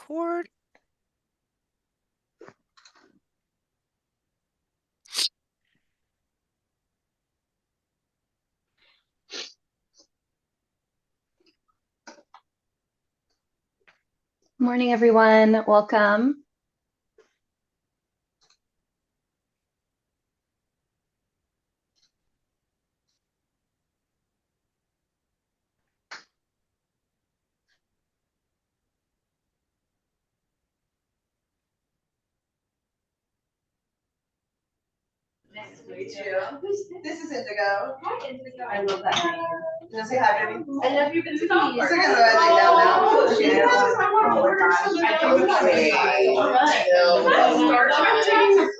record. Morning, everyone. Welcome. Nice to meet you. This is Indigo. Hi, Indigo. I love that name. You want to say hi, baby? I love you, Vincent. It's okay, so I write down now. Oh my gosh. I don't know.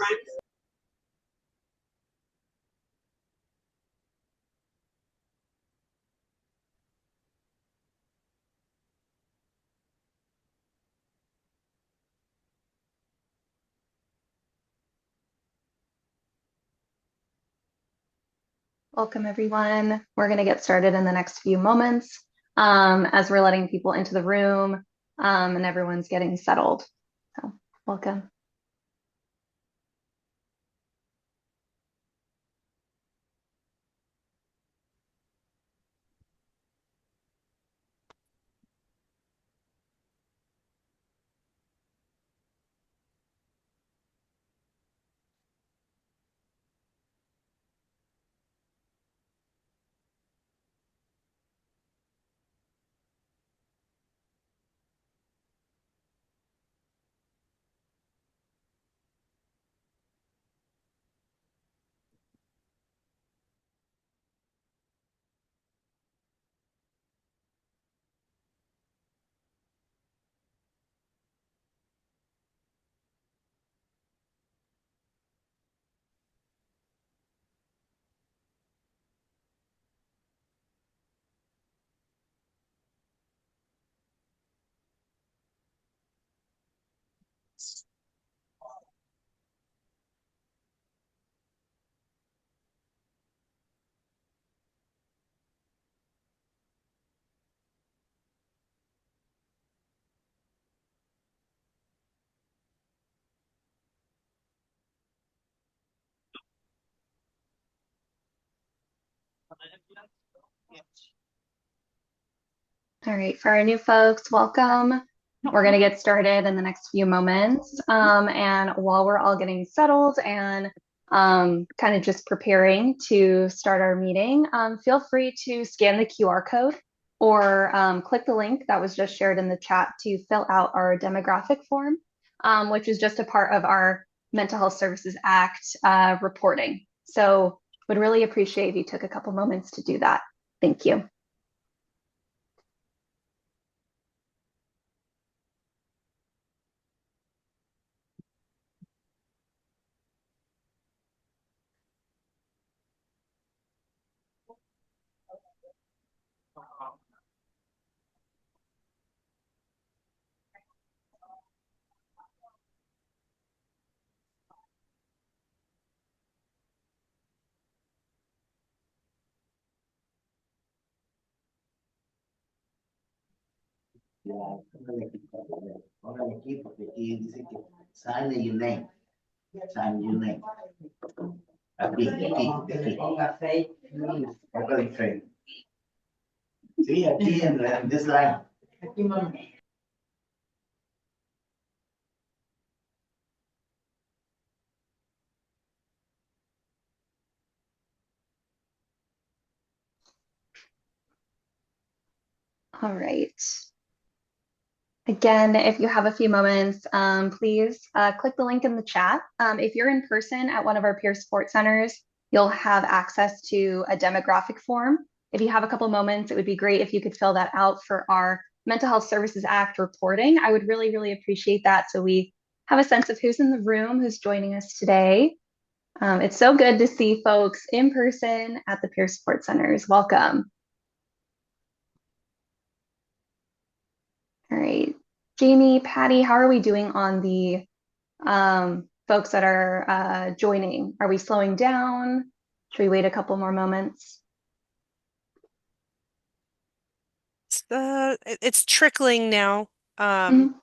Welcome, everyone. We're going to get started in the next few moments as we're letting people into the room and everyone's getting settled. So, welcome. All right, for our new folks, welcome. We're going to get started in the next few moments. And while we're all getting settled and kind of just preparing to start our meeting, feel free to scan the QR code or click the link that was just shared in the chat to fill out our demographic form, which is just a part of our Mental Health Services Act reporting. So would really appreciate if you took a couple moments to do that. Thank you. Ahora aquí, porque aquí dice que sign your name. Sign your name. Aquí, aquí. Acá de frente. Sí, aquí en this line. Aquí, mamá. All right. Again, if you have a few moments, please click the link in the chat. If you're in person at one of our peer support centers, you'll have access to a demographic form. If you have a couple moments, it would be great if you could fill that out for our Mental Health Services Act reporting. I would really, really appreciate that so we have a sense of who's in the room, who's joining us today. It's so good to see folks in person at the peer support centers. Welcome. All right. Jamie, Patty, how are we doing on the folks that are joining? Are we slowing down? Should we wait a couple more moments? It's trickling now. Mhm.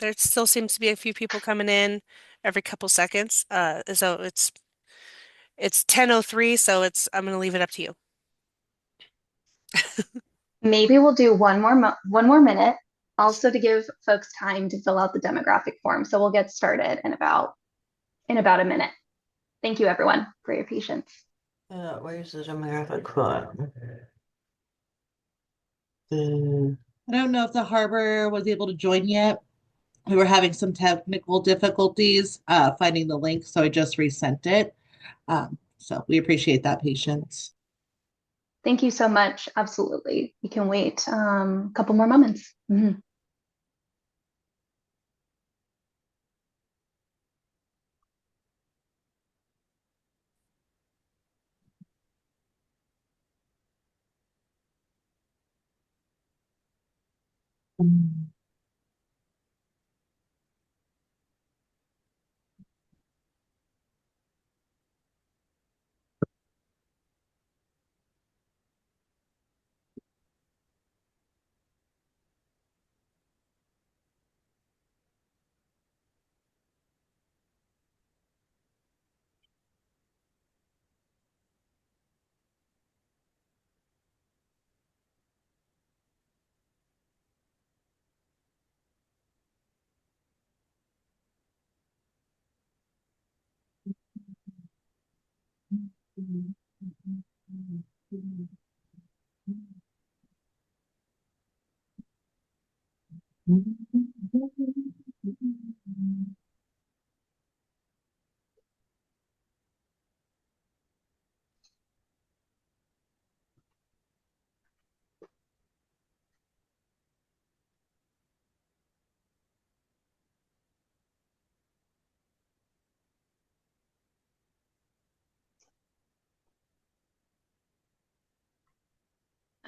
There still seems to be a few people coming in every couple seconds. So it's 10:03, so I'm gonna leave it up to you. Maybe we'll do one more minute, also to give folks time to fill out the demographic form. So we'll get started in about a minute. Thank you, everyone, for your patience. Where's the demographic form? I don't know if the harbor was able to join yet. We were having some technical difficulties finding the link, so I just resent it. So we appreciate that patience. Thank you so much. Absolutely. We can wait a couple more moments. Mhm.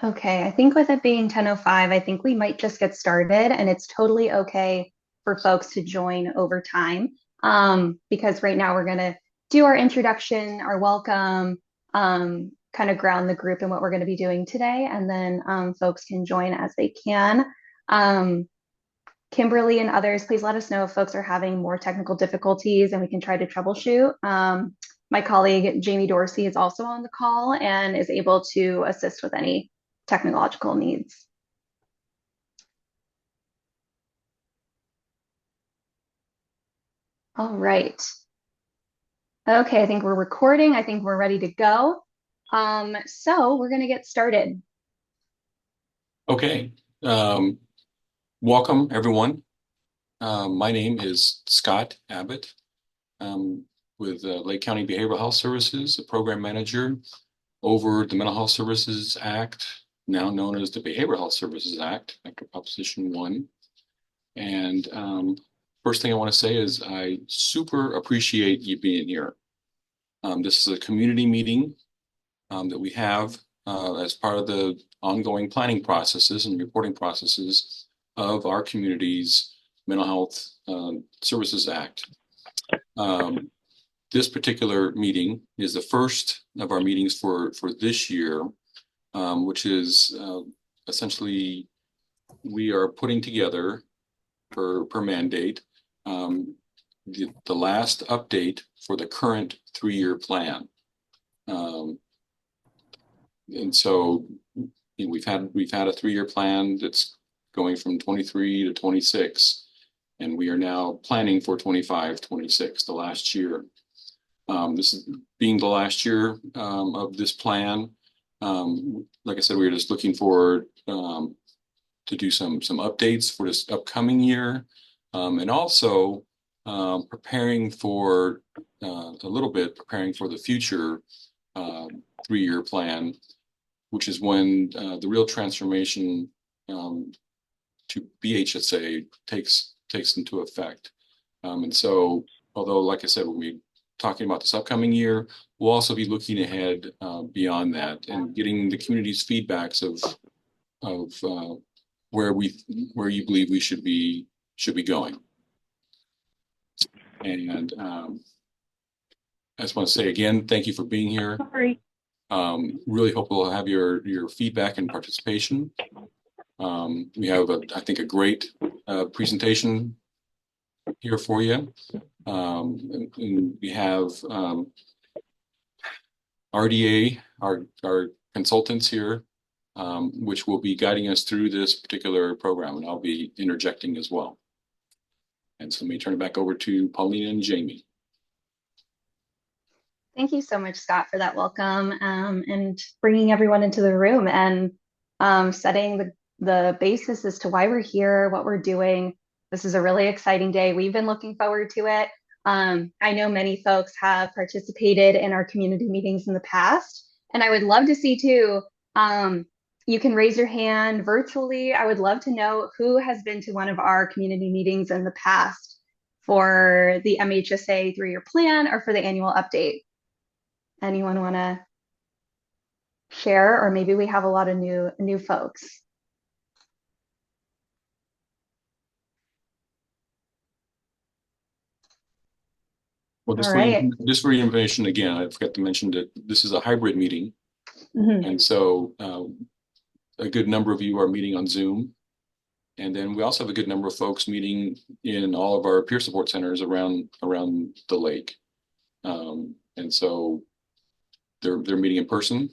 Okay, I think with it being 10:05, I think we might just get started, and it's totally okay for folks to join over time. Because right now we're going to do our introduction, our welcome, kind of ground the group in what we're going to be doing today, and then folks can join as they can. Kimberly and others, please let us know if folks are having more technical difficulties and we can try to troubleshoot. My colleague Jamie Dorsey is also on the call and is able to assist with any technological needs. All right. Okay, I think we're recording. I think we're ready to go. So we're going to get started. Okay. Welcome, everyone. My name is Scott Abbott with Lake County Behavioral Health Services, the program manager over the Mental Health Services Act, now known as the Behavioral Health Services Act, after Proposition 1. And first thing I want to say is I super appreciate you being here. This is a community meeting that we have as part of the ongoing planning processes and reporting processes of our community's Mental Health Services Act. This particular meeting is the first of our meetings for this year, which is essentially we are putting together per mandate the last update for the current 3-year plan. And so we've had a 3-year plan that's going from 23 to 26, and we are now planning for 25, 26, the last year. This is being the last year of this plan. Like I said, we were just looking forward to do some updates for this upcoming year, and also preparing for the future 3-year plan, which is when the real transformation to BHSA takes into effect. And so, although, like I said, we'll be talking about this upcoming year, we'll also be looking ahead beyond that and getting the community's feedbacks of where you believe we should be going. And I just want to say again, thank you for being here. Sorry. Really hope we'll have your feedback and participation. We have, I think, a great presentation here for you. And we have RDA, our consultants here, which will be guiding us through this particular program, and I'll be interjecting as well. And so let me turn it back over to Paulina and Jamie. Thank you so much, Scott, for that welcome and bringing everyone into the room and setting the basis as to why we're here, what we're doing. This is a really exciting day. We've been looking forward to it. I know many folks have participated in our community meetings in the past, and I would love to see too. You can raise your hand virtually. I would love to know who has been to one of our community meetings in the past for the MHSA 3-year plan or for the annual update. Anyone want to share? Or maybe we have a lot of new folks. Well, just for your information, again, I forgot to mention that this is a hybrid meeting. Mm-hmm. And so a good number of you are meeting on Zoom. And then we also have a good number of folks meeting in all of our peer support centers around the lake. And so they're meeting in person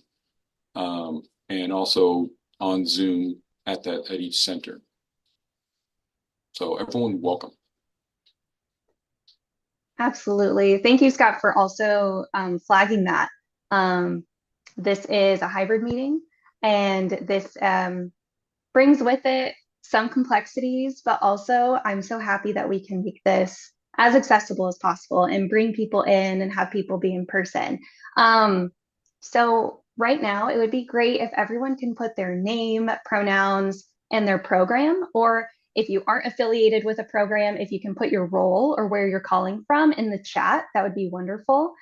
and also on Zoom at each center. So everyone, welcome. Absolutely. Thank you, Scott, for also flagging that. This is a hybrid meeting, and this brings with it some complexities, but also I'm so happy that we can make this as accessible as possible and bring people in and have people be in person. So right now, it would be great if everyone can put their name, pronouns, and their program, or if you aren't affiliated with a program, if you can put your role or where you're calling from in the chat, that would be wonderful.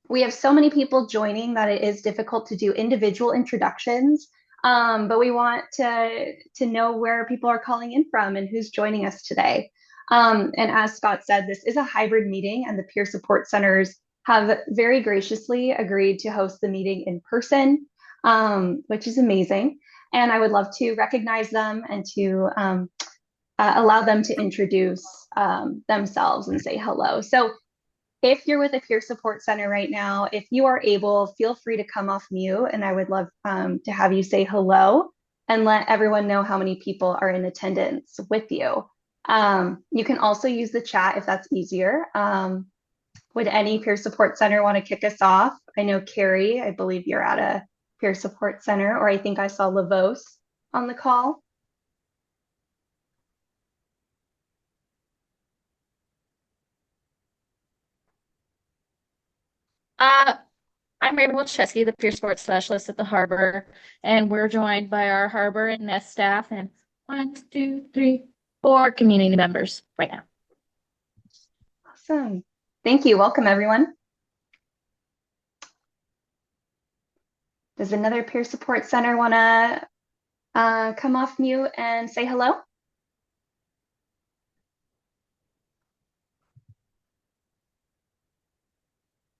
We have so many people joining that it is difficult to do individual introductions, but we want to know where people are calling in from and who's joining us today. And as Scott said, this is a hybrid meeting, and the peer support centers have very graciously agreed to host the meeting in person, which is amazing. And I would love to recognize them and to allow them to introduce themselves and say hello. So if you're with a peer support center right now, if you are able, feel free to come off mute, and I would love to have you say hello and let everyone know how many people are in attendance with you. You can also use the chat if that's easier. Would any peer support center want to kick us off? I know Carrie, I believe you're at a peer support center, or I think I saw Lavos on the call. I'm Mabel Chesky, the peer support specialist at the Harbor, and we're joined by our Harbor and Nest staff and 1, 2, 3, 4 community members right now. Awesome. Thank you. Welcome, everyone. Does another peer support center want to come off mute and say hello?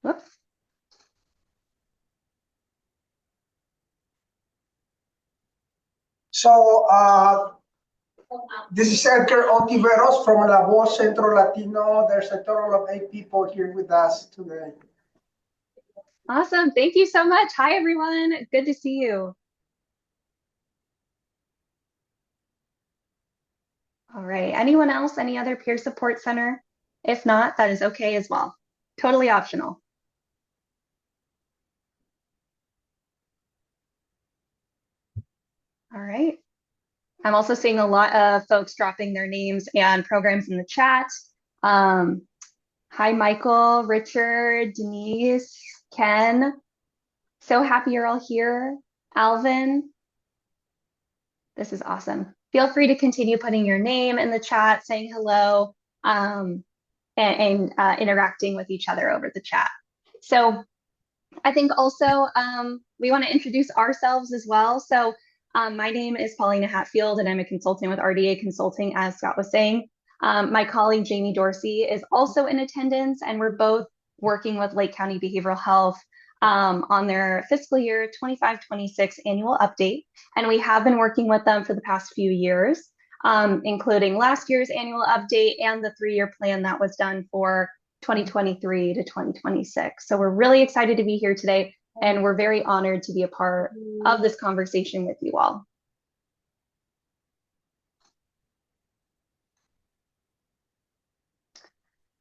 Whoops. So this is Edgar Ontiveros from La Voz Centro Latino. There's a total of 8 people here with us today. Awesome. Thank you so much. Hi, everyone. Good to see you. All right. Anyone else? Any other peer support center? If not, that is okay as well. Totally optional. All right. I'm also seeing a lot of folks dropping their names and programs in the chat. Hi, Michael, Richard, Denise, Ken. So happy you're all here. Alvin. This is awesome. Feel free to continue putting your name in the chat, saying hello, and interacting with each other over the chat. So I think also we want to introduce ourselves as well. So my name is Paulina Hatfield, and I'm a consultant with RDA Consulting, as Scott was saying. My colleague, Jamie Dorsey, is also in attendance, and we're both working with Lake County Behavioral Health on their fiscal year 25-26 annual update. And we have been working with them for the past few years. including last year's annual update and the 3-year plan that was done for 2023 to 2026. So we're really excited to be here today, and we're very honored to be a part of this conversation with you all.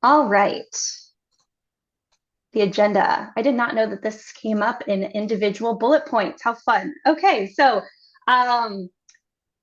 All right. The agenda. I did not know that this came up in individual bullet points. How fun. Okay, so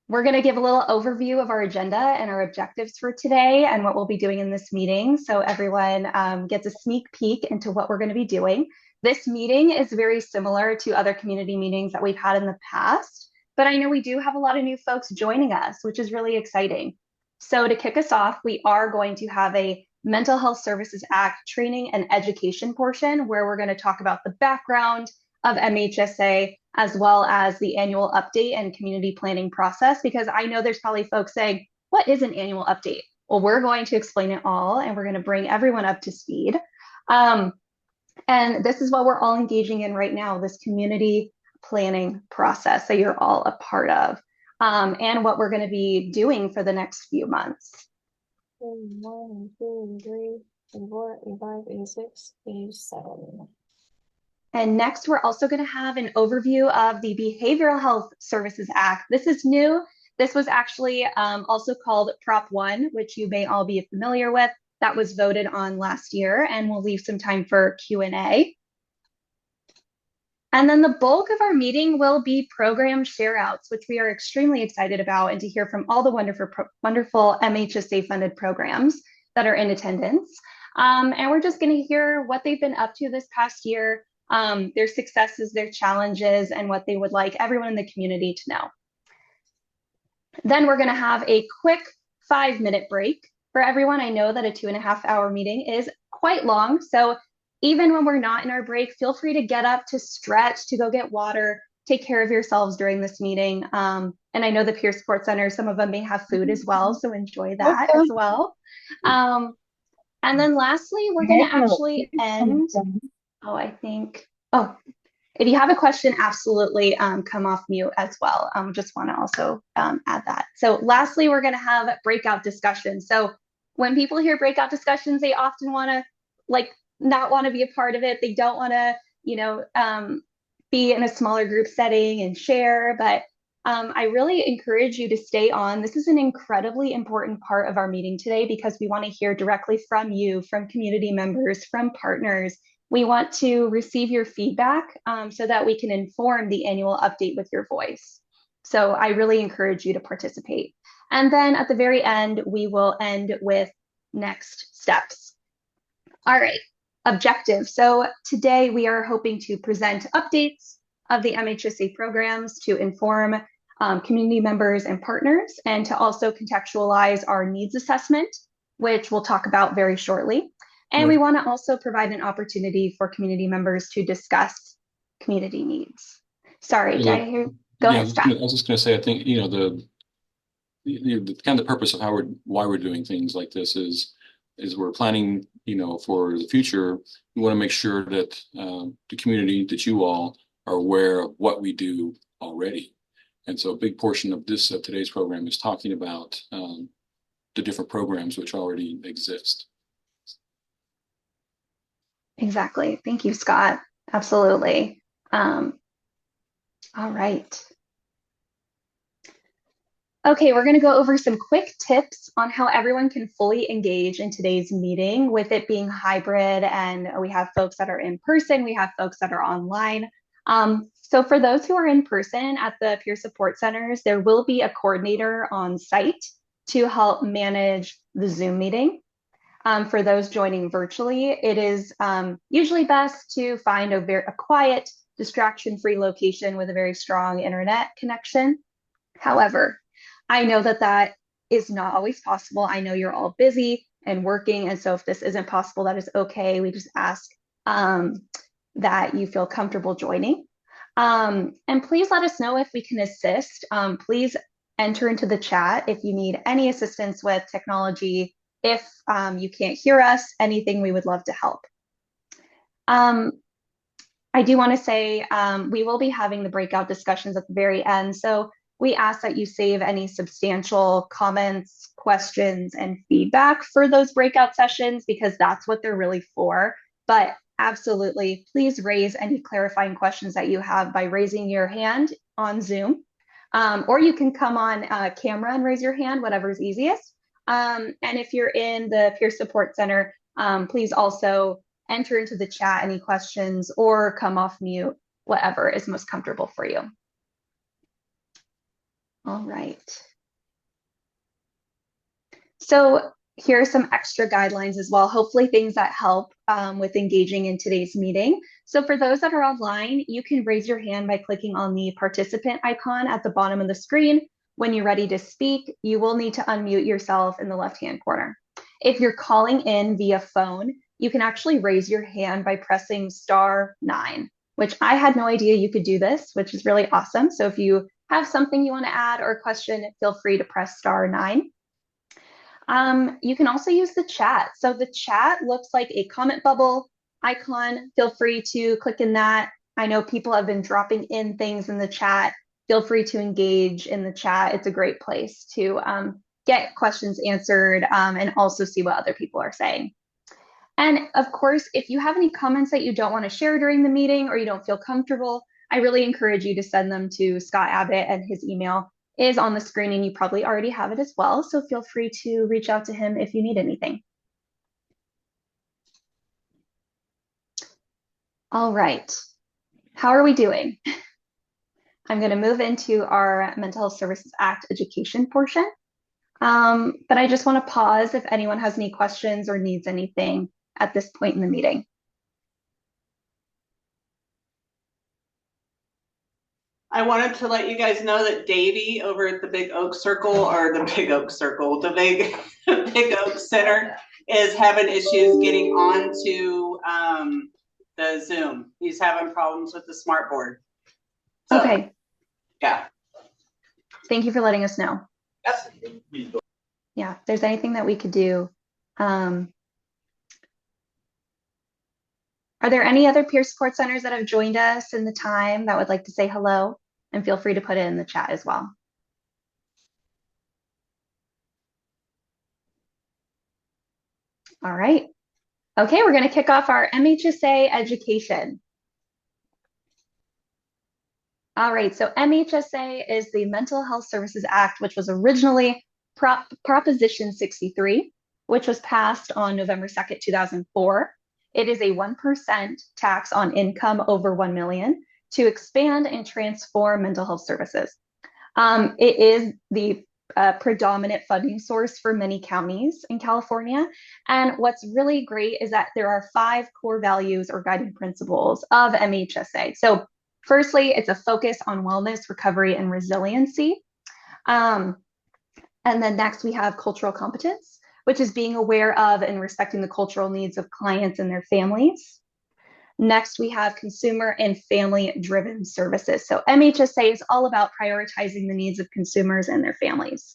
we're going to give a little overview of our agenda and our objectives for today and what we'll be doing in this meeting, so everyone gets a sneak peek into what we're going to be doing. This meeting is very similar to other community meetings that we've had in the past, but I know we do have a lot of new folks joining us, which is really exciting. So to kick us off, we are going to have a Mental Health Services Act training and education portion where we're going to talk about the background of MHSA, as well as the annual update and community planning process, because I know there's probably folks saying, what is an annual update? Well, we're going to explain it all, and we're going to bring everyone up to speed. And this is what we're all engaging in right now, this community planning process that you're all a part of, and what we're going to be doing for the next few months. 1, 2, 3, 4, 5, 6, 7. And next, we're also going to have an overview of the Behavioral Health Services Act. This is new. This was actually also called Prop 1, which you may all be familiar with. That was voted on last year, and we'll leave some time for Q&A. And then the bulk of our meeting will be program share-outs, which we are extremely excited about, and to hear from all the wonderful MHSA-funded programs that are in attendance. And we're just going to hear what they've been up to this past year, their successes, their challenges, and what they would like everyone in the community to know. Then we're going to have a quick 5-minute break for everyone. I know that a 2.5-hour meeting is quite long, so even when we're not in our break, feel free to get up, to stretch, to go get water, take care of yourselves during this meeting. And I know the Peer Support Center, some of them may have food as well, so enjoy that as well. And then lastly, we're going to actually end. If you have a question, absolutely come off mute as well. Just want to also add that. So lastly, we're going to have breakout discussions. So when people hear breakout discussions, they often want to not want to be a part of it. They don't want to, be in a smaller group setting and share, but I really encourage you to stay on. This is an incredibly important part of our meeting today because we want to hear directly from you, from community members, from partners. We want to receive your feedback so that we can inform the annual update with your voice. So I really encourage you to participate. And then at the very end, we will end with next steps. All right, objectives. So today we are hoping to present updates of the MHSA programs to inform community members and partners, and to also contextualize our needs assessment, which we'll talk about very shortly. And we want to also provide an opportunity for community members to discuss community needs. Sorry, did I hear? Go ahead, Scott. I was just going to say, I think, the kind of the purpose of why we're doing things like this is we're planning, for the future. We want to make sure that the community, that you all are aware of what we do already. And so a big portion of today's program is talking about the different programs which already exist. Exactly. Thank you, Scott. Absolutely. All right. Okay, we're going to go over some quick tips on how everyone can fully engage in today's meeting, with it being hybrid, and we have folks that are in person, we have folks that are online. So for those who are in person at the peer support centers, there will be a coordinator on site to help manage the Zoom meeting. For those joining virtually, it is usually best to find a quiet, distraction-free location with a very strong internet connection. However, I know that is not always possible. I know you're all busy and working, and so if this isn't possible, that is okay. We just ask that you feel comfortable joining. And please let us know if we can assist. Please enter into the chat if you need any assistance with technology. If you can't hear us, anything, we would love to help. I do want to say we will be having the breakout discussions at the very end. So we ask that you save any substantial comments, questions, and feedback for those breakout sessions because that's what they're really for. But absolutely, please raise any clarifying questions that you have by raising your hand on Zoom. Or you can come on camera and raise your hand, whatever's easiest. And if you're in the Peer Support Center, please also enter into the chat any questions or come off mute, whatever is most comfortable for you. All right. So here are some extra guidelines as well, hopefully things that help with engaging in today's meeting. So for those that are online, you can raise your hand by clicking on the participant icon at the bottom of the screen. When you're ready to speak, you will need to unmute yourself in the left-hand corner. If you're calling in via phone, you can actually raise your hand by pressing *9, which I had no idea you could do this, which is really awesome. So if you have something you want to add or a question, feel free to press *9. You can also use the chat. So the chat looks like a comment bubble icon. Feel free to click in that. I know people have been dropping in things in the chat. Feel free to engage in the chat. It's a great place to get questions answered and also see what other people are saying. And of course, if you have any comments that you don't want to share during the meeting or you don't feel comfortable, I really encourage you to send them to Scott Abbott, and his email is on the screen and you probably already have it as well. So feel free to reach out to him if you need anything. All right, how are we doing? I'm going to move into our Mental Health Services Act education portion. But I just want to pause if anyone has any questions or needs anything at this point in the meeting. I wanted to let you guys know that Davey over at the Big Oak Circle, or the Big Oak Circle, the Big Oak Center, is having issues getting onto the Zoom. He's having problems with the smart board. So, okay. Yeah. Thank you for letting us know. Yes. Yeah, if there's anything that we could do. Are there any other peer support centers that have joined us in the time that would like to say hello? And feel free to put it in the chat as well. All right. Okay, we're going to kick off our MHSA education. All right, so MHSA is the Mental Health Services Act, which was originally Proposition 63, which was passed on November 2nd, 2004. It is a 1% tax on income over $1 million to expand and transform mental health services. It is the predominant funding source for many counties in California. And what's really great is that there are 5 core values or guiding principles of MHSA. So firstly, it's a focus on wellness, recovery, and resiliency. And then next we have cultural competence, which is being aware of and respecting the cultural needs of clients and their families. Next, we have consumer and family-driven services. So MHSA is all about prioritizing the needs of consumers and their families.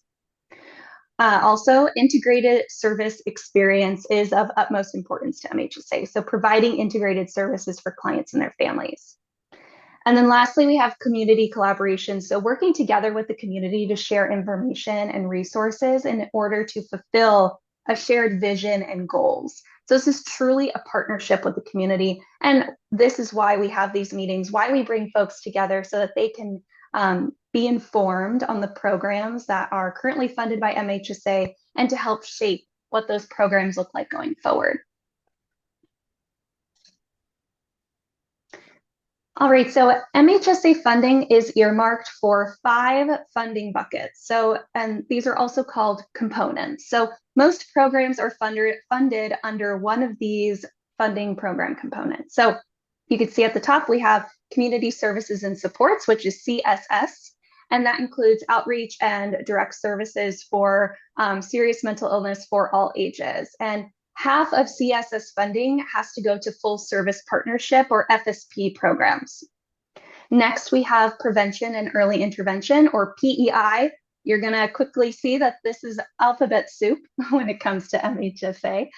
Also, integrated service experience is of utmost importance to MHSA. So providing integrated services for clients and their families. And then lastly, we have community collaboration. So working together with the community to share information and resources in order to fulfill a shared vision and goals. So this is truly a partnership with the community. And this is why we have these meetings, why we bring folks together so that they can be informed on the programs that are currently funded by MHSA and to help shape what those programs look like going forward. All right, so MHSA funding is earmarked for 5 funding buckets. So, and these are also called components. So most programs are funded under one of these funding program components. So you can see at the top, we have community services and supports, which is CSS. And that includes outreach and direct services for serious mental illness for all ages. And half of CSS funding has to go to full service partnership or FSP programs. Next, we have prevention and early intervention or PEI. You're going to quickly see that this is alphabet soup when it comes to MHSA.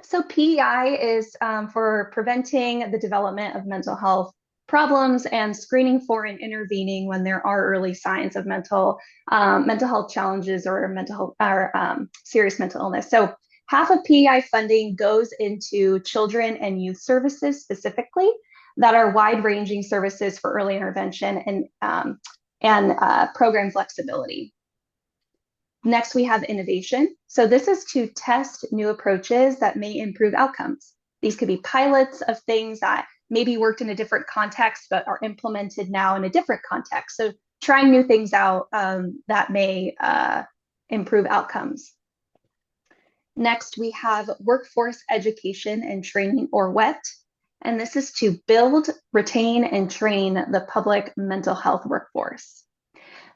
So PEI is for preventing the development of mental health problems and screening for and intervening when there are early signs of mental health challenges or serious mental illness. So half of PEI funding goes into children and youth services specifically that are wide-ranging services for early intervention and program flexibility. Next, we have innovation. So this is to test new approaches that may improve outcomes. These could be pilots of things that maybe worked in a different context, but are implemented now in a different context. So trying new things out that may improve outcomes. Next, we have workforce education and training, or WET. And this is to build, retain, and train the public mental health workforce.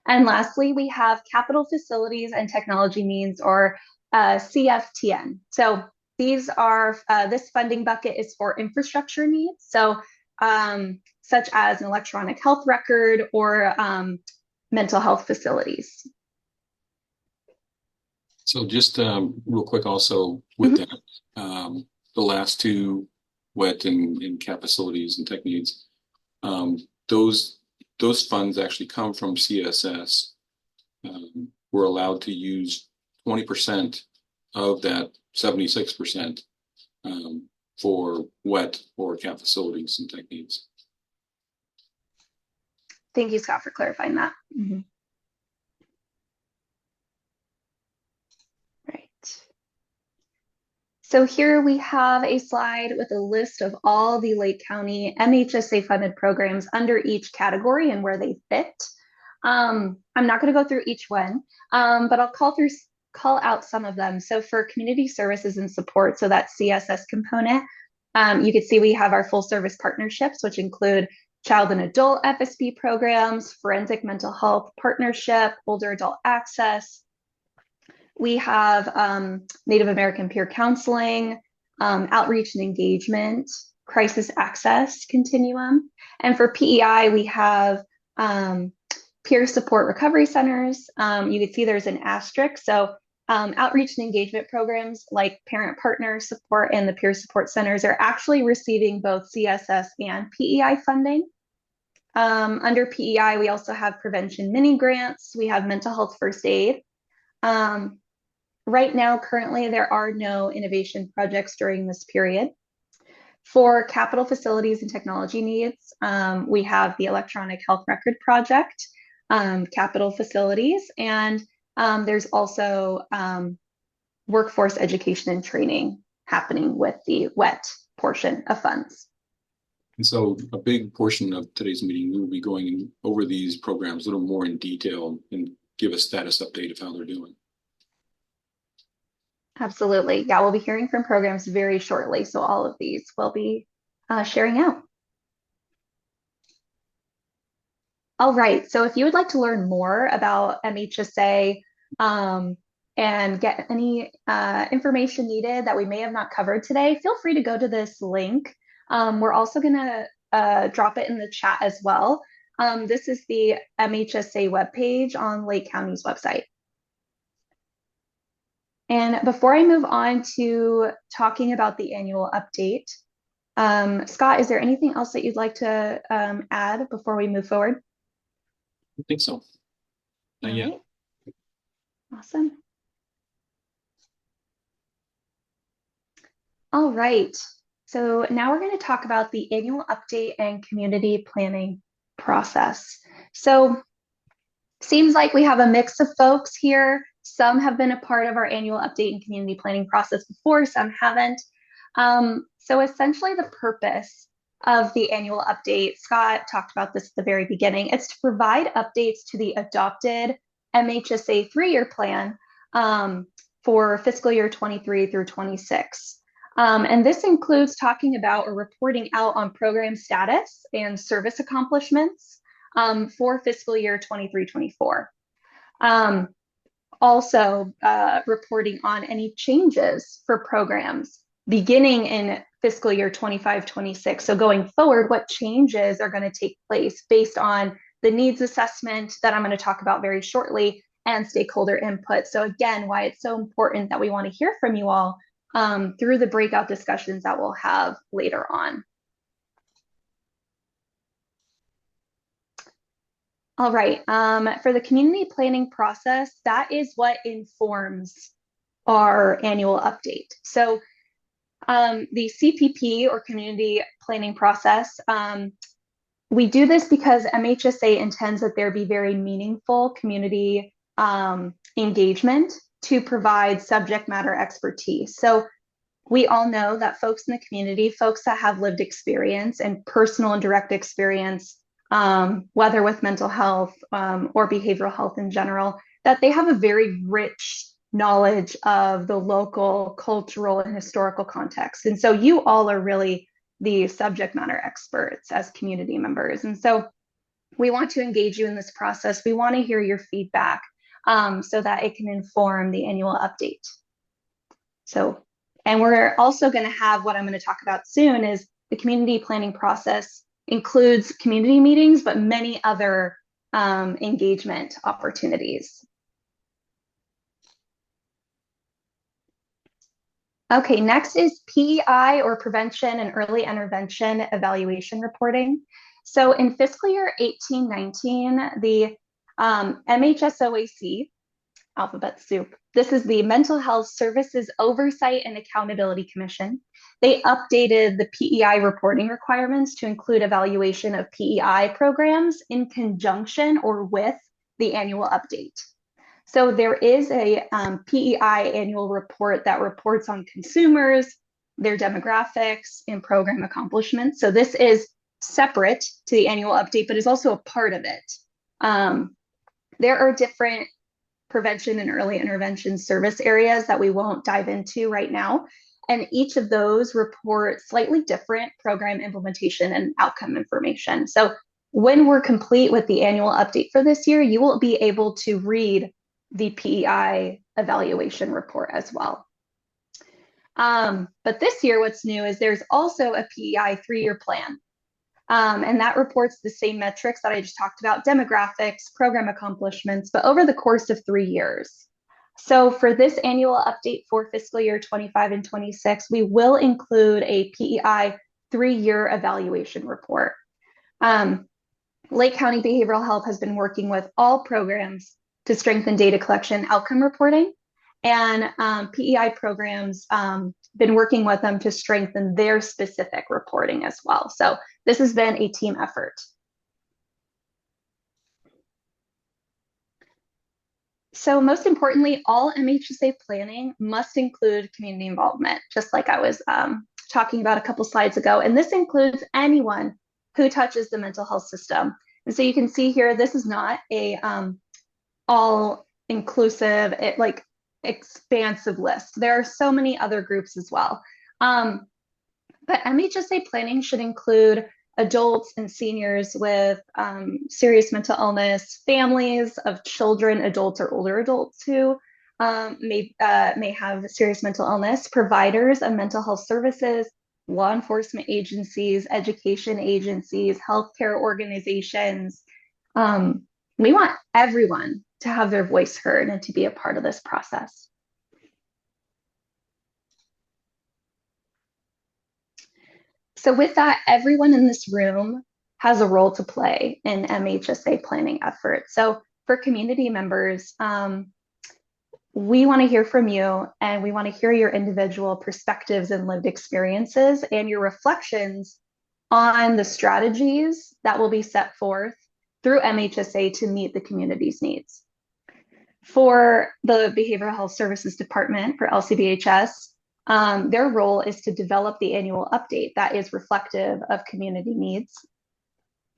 And lastly, we have capital facilities and technology needs, or CFTN. So these are, this funding bucket is for infrastructure needs. So such as an electronic health record or mental health facilities. So just real quick also with that, the last two wet and cap facilities and tech needs, those funds actually come from CSS. We're allowed to use 20% of that 76% for wet or cap facilities and tech needs. Thank you, Scott, for clarifying that. Mm-hmm. Right. So here we have a slide with a list of all the Lake County MHSA funded programs under each category and where they fit. I'm not going to go through each one, but I'll call out some of them. So for community services and support, so that CSS component, you can see we have our full service partnerships, which include child and adult FSP programs, forensic mental health partnership, older adult access. We have Native American peer counseling, outreach and engagement, crisis access continuum. And for PEI, we have peer support recovery centers. You can see there's an asterisk. So outreach and engagement programs like parent partner support and the peer support centers are actually receiving both CSS and PEI funding. Under PEI, we also have prevention mini grants. We have mental health first aid. Right now, currently, there are no innovation projects during this period. For capital facilities and technology needs, we have the electronic health record project, capital facilities, and there's also workforce education and training happening with the WET portion of funds. And so a big portion of today's meeting, we will be going over these programs a little more in detail and give a status update of how they're doing. Absolutely. Yeah, we'll be hearing from programs very shortly. So all of these will be sharing out. All right. So if you would like to learn more about MHSA and get any information needed that we may have not covered today, feel free to go to this link. We're also going to drop it in the chat as well. This is the MHSA webpage on Lake County's website. And before I move on to talking about the annual update, Scott, is there anything else that you'd like to add before we move forward? I think so. Not yet. Right. Awesome. All right. So now we're going to talk about the annual update and community planning process. So seems like we have a mix of folks here. Some have been a part of our annual update and community planning process before, some haven't. So essentially the purpose of the annual update, Scott talked about this at the very beginning, it's to provide updates to the adopted MHSA 3-year plan for fiscal year 23 through 26. And this includes talking about or reporting out on program status and service accomplishments for fiscal year 23-24. Also reporting on any changes for programs beginning in fiscal year 25-26. So going forward, what changes are going to take place based on the needs assessment that I'm going to talk about very shortly and stakeholder input. So again, why it's so important that we want to hear from you all through the breakout discussions that we'll have later on. All right. For the community planning process, that is what informs our annual update. So the CPP, or community planning process, we do this because MHSA intends that there be very meaningful community engagement to provide subject matter expertise. So we all know that folks in the community, folks that have lived experience and personal and direct experience, whether with mental health or behavioral health in general, that they have a very rich knowledge of the local cultural and historical context. And so you all are really the subject matter experts as community members. And so we want to engage you in this process. We want to hear your feedback so that it can inform the annual update. So, and we're also going to have, what I'm going to talk about soon is the community planning process includes community meetings, but many other engagement opportunities. Okay, next is PEI, or Prevention and Early Intervention Evaluation Reporting. So in fiscal year 18-19, the MHSOAC, alphabet soup, this is the Mental Health Services Oversight and Accountability Commission. They updated the PEI reporting requirements to include evaluation of PEI programs in conjunction or with the annual update. So there is a PEI annual report that reports on consumers, their demographics, and program accomplishments. So this is separate to the annual update, but is also a part of it. There are different prevention and early intervention service areas that we won't dive into right now. And each of those report slightly different program implementation and outcome information. So when we're complete with the annual update for this year, you will be able to read the PEI evaluation report as well. But this year, what's new is there's also a PEI 3-year plan. And that reports the same metrics that I just talked about, demographics, program accomplishments, but over the course of 3 years. So for this annual update for fiscal year 25 and 26, we will include a PEI 3-year evaluation report. Lake County Behavioral Health has been working with all programs to strengthen data collection outcome reporting. And PEI programs been working with them to strengthen their specific reporting as well. So this has been a team effort. So most importantly, all MHSA planning must include community involvement, just like I was talking about a couple slides ago. And this includes anyone who touches the mental health system. And so you can see here, this is not a all-inclusive, expansive list. There are so many other groups as well. But MHSA planning should include adults and seniors with serious mental illness, families of children, adults, or older adults who may have serious mental illness, providers of mental health services, law enforcement agencies, education agencies, healthcare organizations. We want everyone to have their voice heard and to be a part of this process. So with that, everyone in this room has a role to play in MHSA planning efforts. So for community members, we want to hear from you, and we want to hear your individual perspectives and lived experiences and your reflections on the strategies that will be set forth through MHSA to meet the community's needs. For the Behavioral Health Services Department, for LCBHS, their role is to develop the annual update that is reflective of community needs.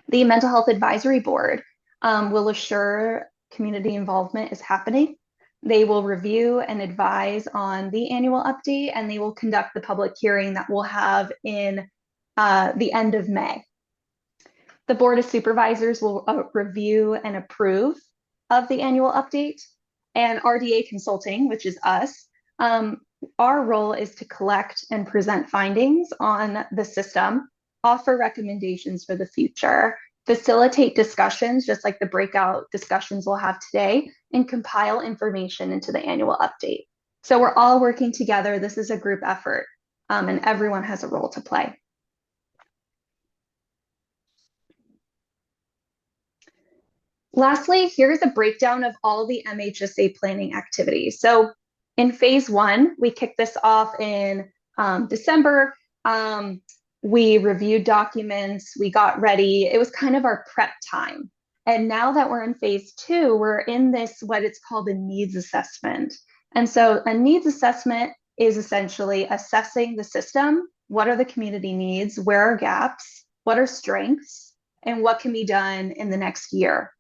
The Mental Health Advisory Board will assure community involvement is happening. They will review and advise on the annual update, and they will conduct the public hearing that we'll have in the end of May. The Board of Supervisors will review and approve of the annual update, and RDA Consulting, which is us, our role is to collect and present findings on the system, offer recommendations for the future, facilitate discussions, just like the breakout discussions we'll have today, and compile information into the annual update. So we're all working together. This is a group effort, and everyone has a role to play. Lastly, here's a breakdown of all the MHSA planning activities. So in phase one, we kicked this off in December. We reviewed documents, we got ready. It was kind of our prep time. And now that we're in phase two, we're in this, what it's called a needs assessment. And so a needs assessment is essentially assessing the system. What are the community needs? Where are gaps? What are strengths? And what can be done in the next year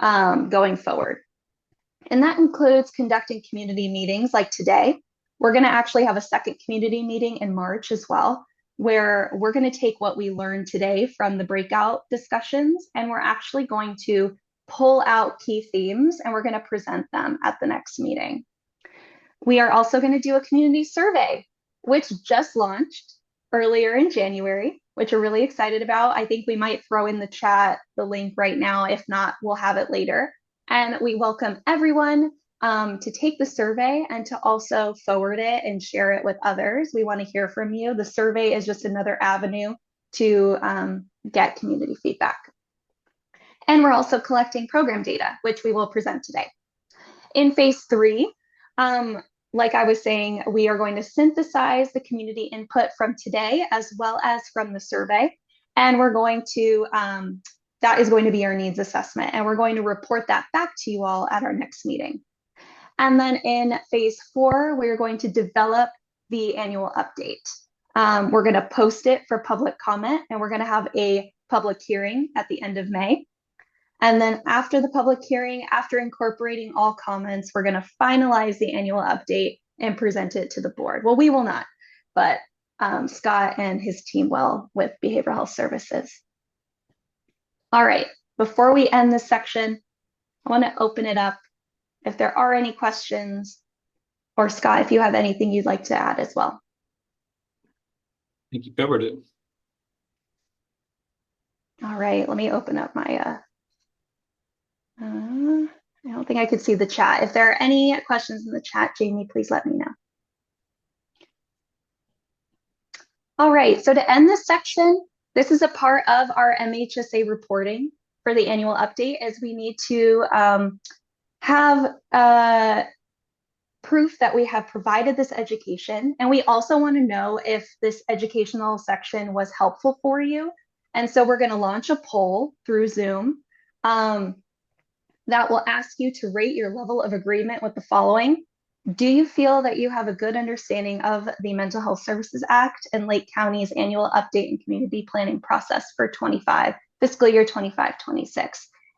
going forward? And that includes conducting community meetings like today. We're going to actually have a second community meeting in March as well, where we're going to take what we learned today from the breakout discussions, and we're actually going to pull out key themes and we're going to present them at the next meeting. We are also going to do a community survey, which just launched earlier in January, which we're really excited about. I think we might throw in the chat the link right now. If not, we'll have it later. And we welcome everyone to take the survey and to also forward it and share it with others. We want to hear from you. The survey is just another avenue to get community feedback. And we're also collecting program data, which we will present today. In phase three, like I was saying, we are going to synthesize the community input from today as well as from the survey. And we're going to, that is going to be our needs assessment. And we're going to report that back to you all at our next meeting. And then in phase four, we're going to develop the annual update. We're going to post it for public comment, and we're going to have a public hearing at the end of May. And then after the public hearing, after incorporating all comments, we're going to finalize the annual update and present it to the board. Well, we will not, but Scott and his team will with Behavioral Health Services. All right, before we end this section, I want to open it up if there are any questions, or Scott, if you have anything you'd like to add as well. I think you covered it. All right, let me open up my I don't think I could see the chat. If there are any questions in the chat, Jamie, please let me know. All right, so to end this section, this is a part of our MHSA reporting for the annual update, as we need to have proof that we have provided this education. And we also want to know if this educational section was helpful for you. And so we're going to launch a poll through Zoom that will ask you to rate your level of agreement with the following. Do you feel that you have a good understanding of the Mental Health Services Act and Lake County's annual update and community planning process for fiscal year 25-26?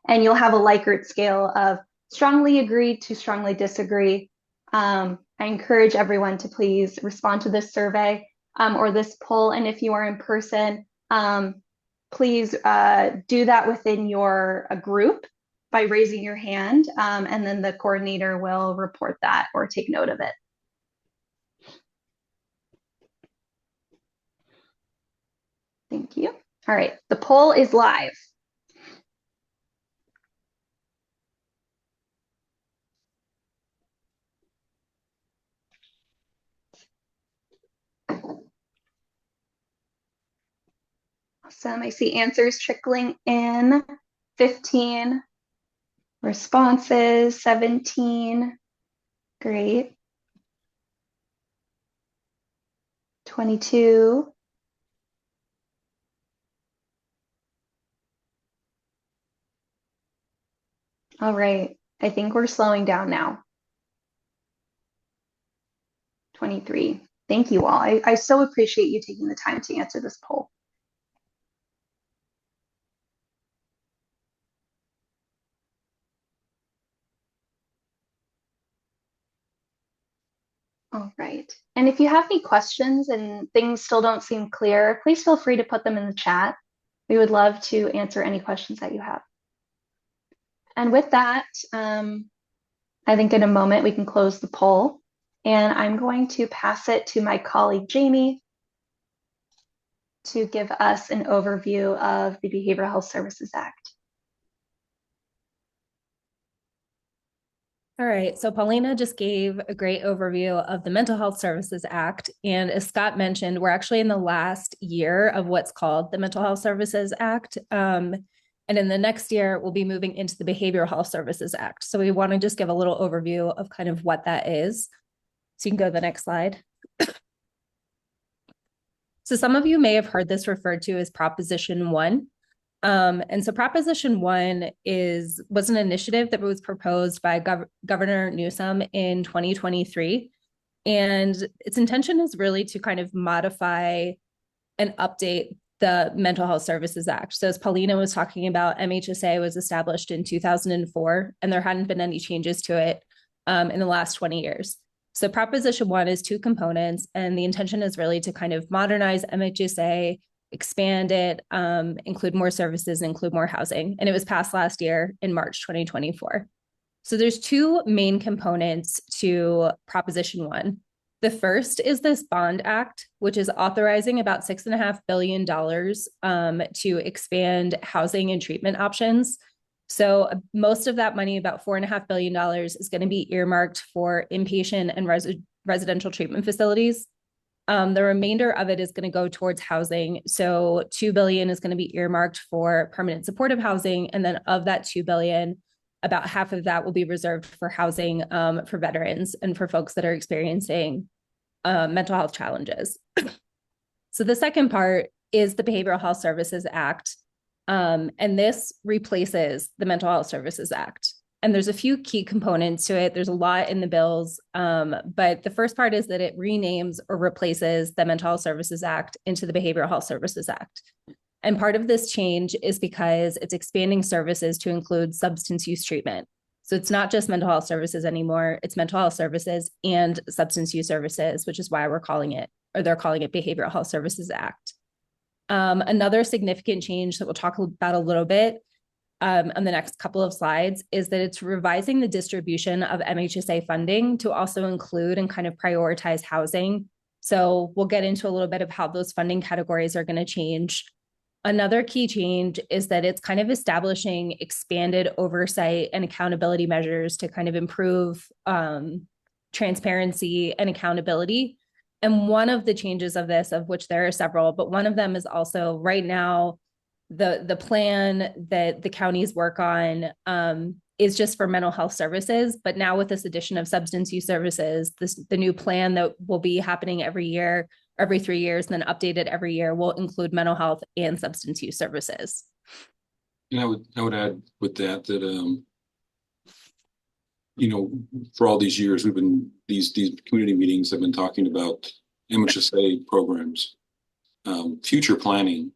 And you'll have a Likert scale of strongly agree to strongly disagree. I encourage everyone to please respond to this survey or this poll. And if you are in person, please do that within your group by raising your hand, and then the coordinator will report that or take note of it. Thank you. All right, the poll is live. Awesome, I see answers trickling in. 15 responses, 17, great. 22. All right, I think we're slowing down now. 23. Thank you all. I so appreciate you taking the time to answer this poll. All right. And if you have any questions and things still don't seem clear, please feel free to put them in the chat. We would love to answer any questions that you have. And with that, I think in a moment we can close the poll. And I'm going to pass it to my colleague, Jamie, to give us an overview of the Behavioral Health Services Act. All right, so Paulina just gave a great overview of the Mental Health Services Act. And as Scott mentioned, we're actually in the last year of what's called the Mental Health Services Act. And in the next year, we'll be moving into the Behavioral Health Services Act. So we want to just give a little overview of kind of what that is. So you can go to the next slide. So some of you may have heard this referred to as Proposition 1. And so Proposition 1 was an initiative that was proposed by Governor Newsom in 2023. And its intention is really to kind of modify and update the Mental Health Services Act. So as Paulina was talking about, MHSA was established in 2004, and there hadn't been any changes to it in the last 20 years. So Proposition 1 is 2 components, and the intention is really to kind of modernize MHSA, expand it, include more services, include more housing. And it was passed last year in March 2024. So there's 2 main components to Proposition 1. The first is this Bond Act, which is authorizing about $6.5 billion to expand housing and treatment options. So most of that money, about $4.5 billion, is going to be earmarked for inpatient and residential treatment facilities. The remainder of it is going to go towards housing. So $2 billion is going to be earmarked for permanent supportive housing. And then of that $2 billion, about half of that will be reserved for housing for veterans and for folks that are experiencing mental health challenges. So the second part is the Behavioral Health Services Act. And this replaces the Mental Health Services Act. And there's a few key components to it. There's a lot in the bills. But the first part is that it renames or replaces the Mental Health Services Act into the Behavioral Health Services Act. And part of this change is because it's expanding services to include substance use treatment. So it's not just mental health services anymore, it's mental health services and substance use services, which is why they're calling it Behavioral Health Services Act. Another significant change that we'll talk about a little bit on the next couple of slides is that it's revising the distribution of MHSA funding to also include and kind of prioritize housing. So we'll get into a little bit of how those funding categories are going to change. Another key change is that it's kind of establishing expanded oversight and accountability measures to kind of improve transparency and accountability. And one of the changes of this, of which there are several, but one of them is also right now, the plan that the counties work on is just for mental health services. But now with this addition of substance use services, the new plan that will be happening every year, every 3 years, and then updated every year will include mental health and substance use services. And I would add with that for all these years, we've been these community meetings have been talking about MHSA programs. Future planning,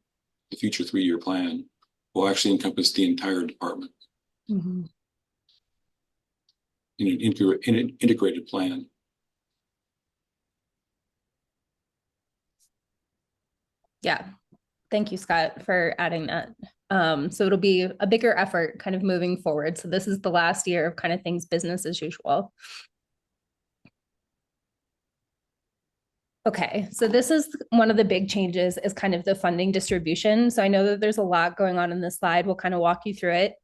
the future 3-year plan, will actually encompass the entire department in an integrated plan. Yeah, thank you, Scott, for adding that. So it'll be a bigger effort kind of moving forward. So this is the last year of kind of things business as usual. Okay, so this is one of the big changes is kind of the funding distribution. So I know that there's a lot going on in this slide. We'll kind of walk you through it.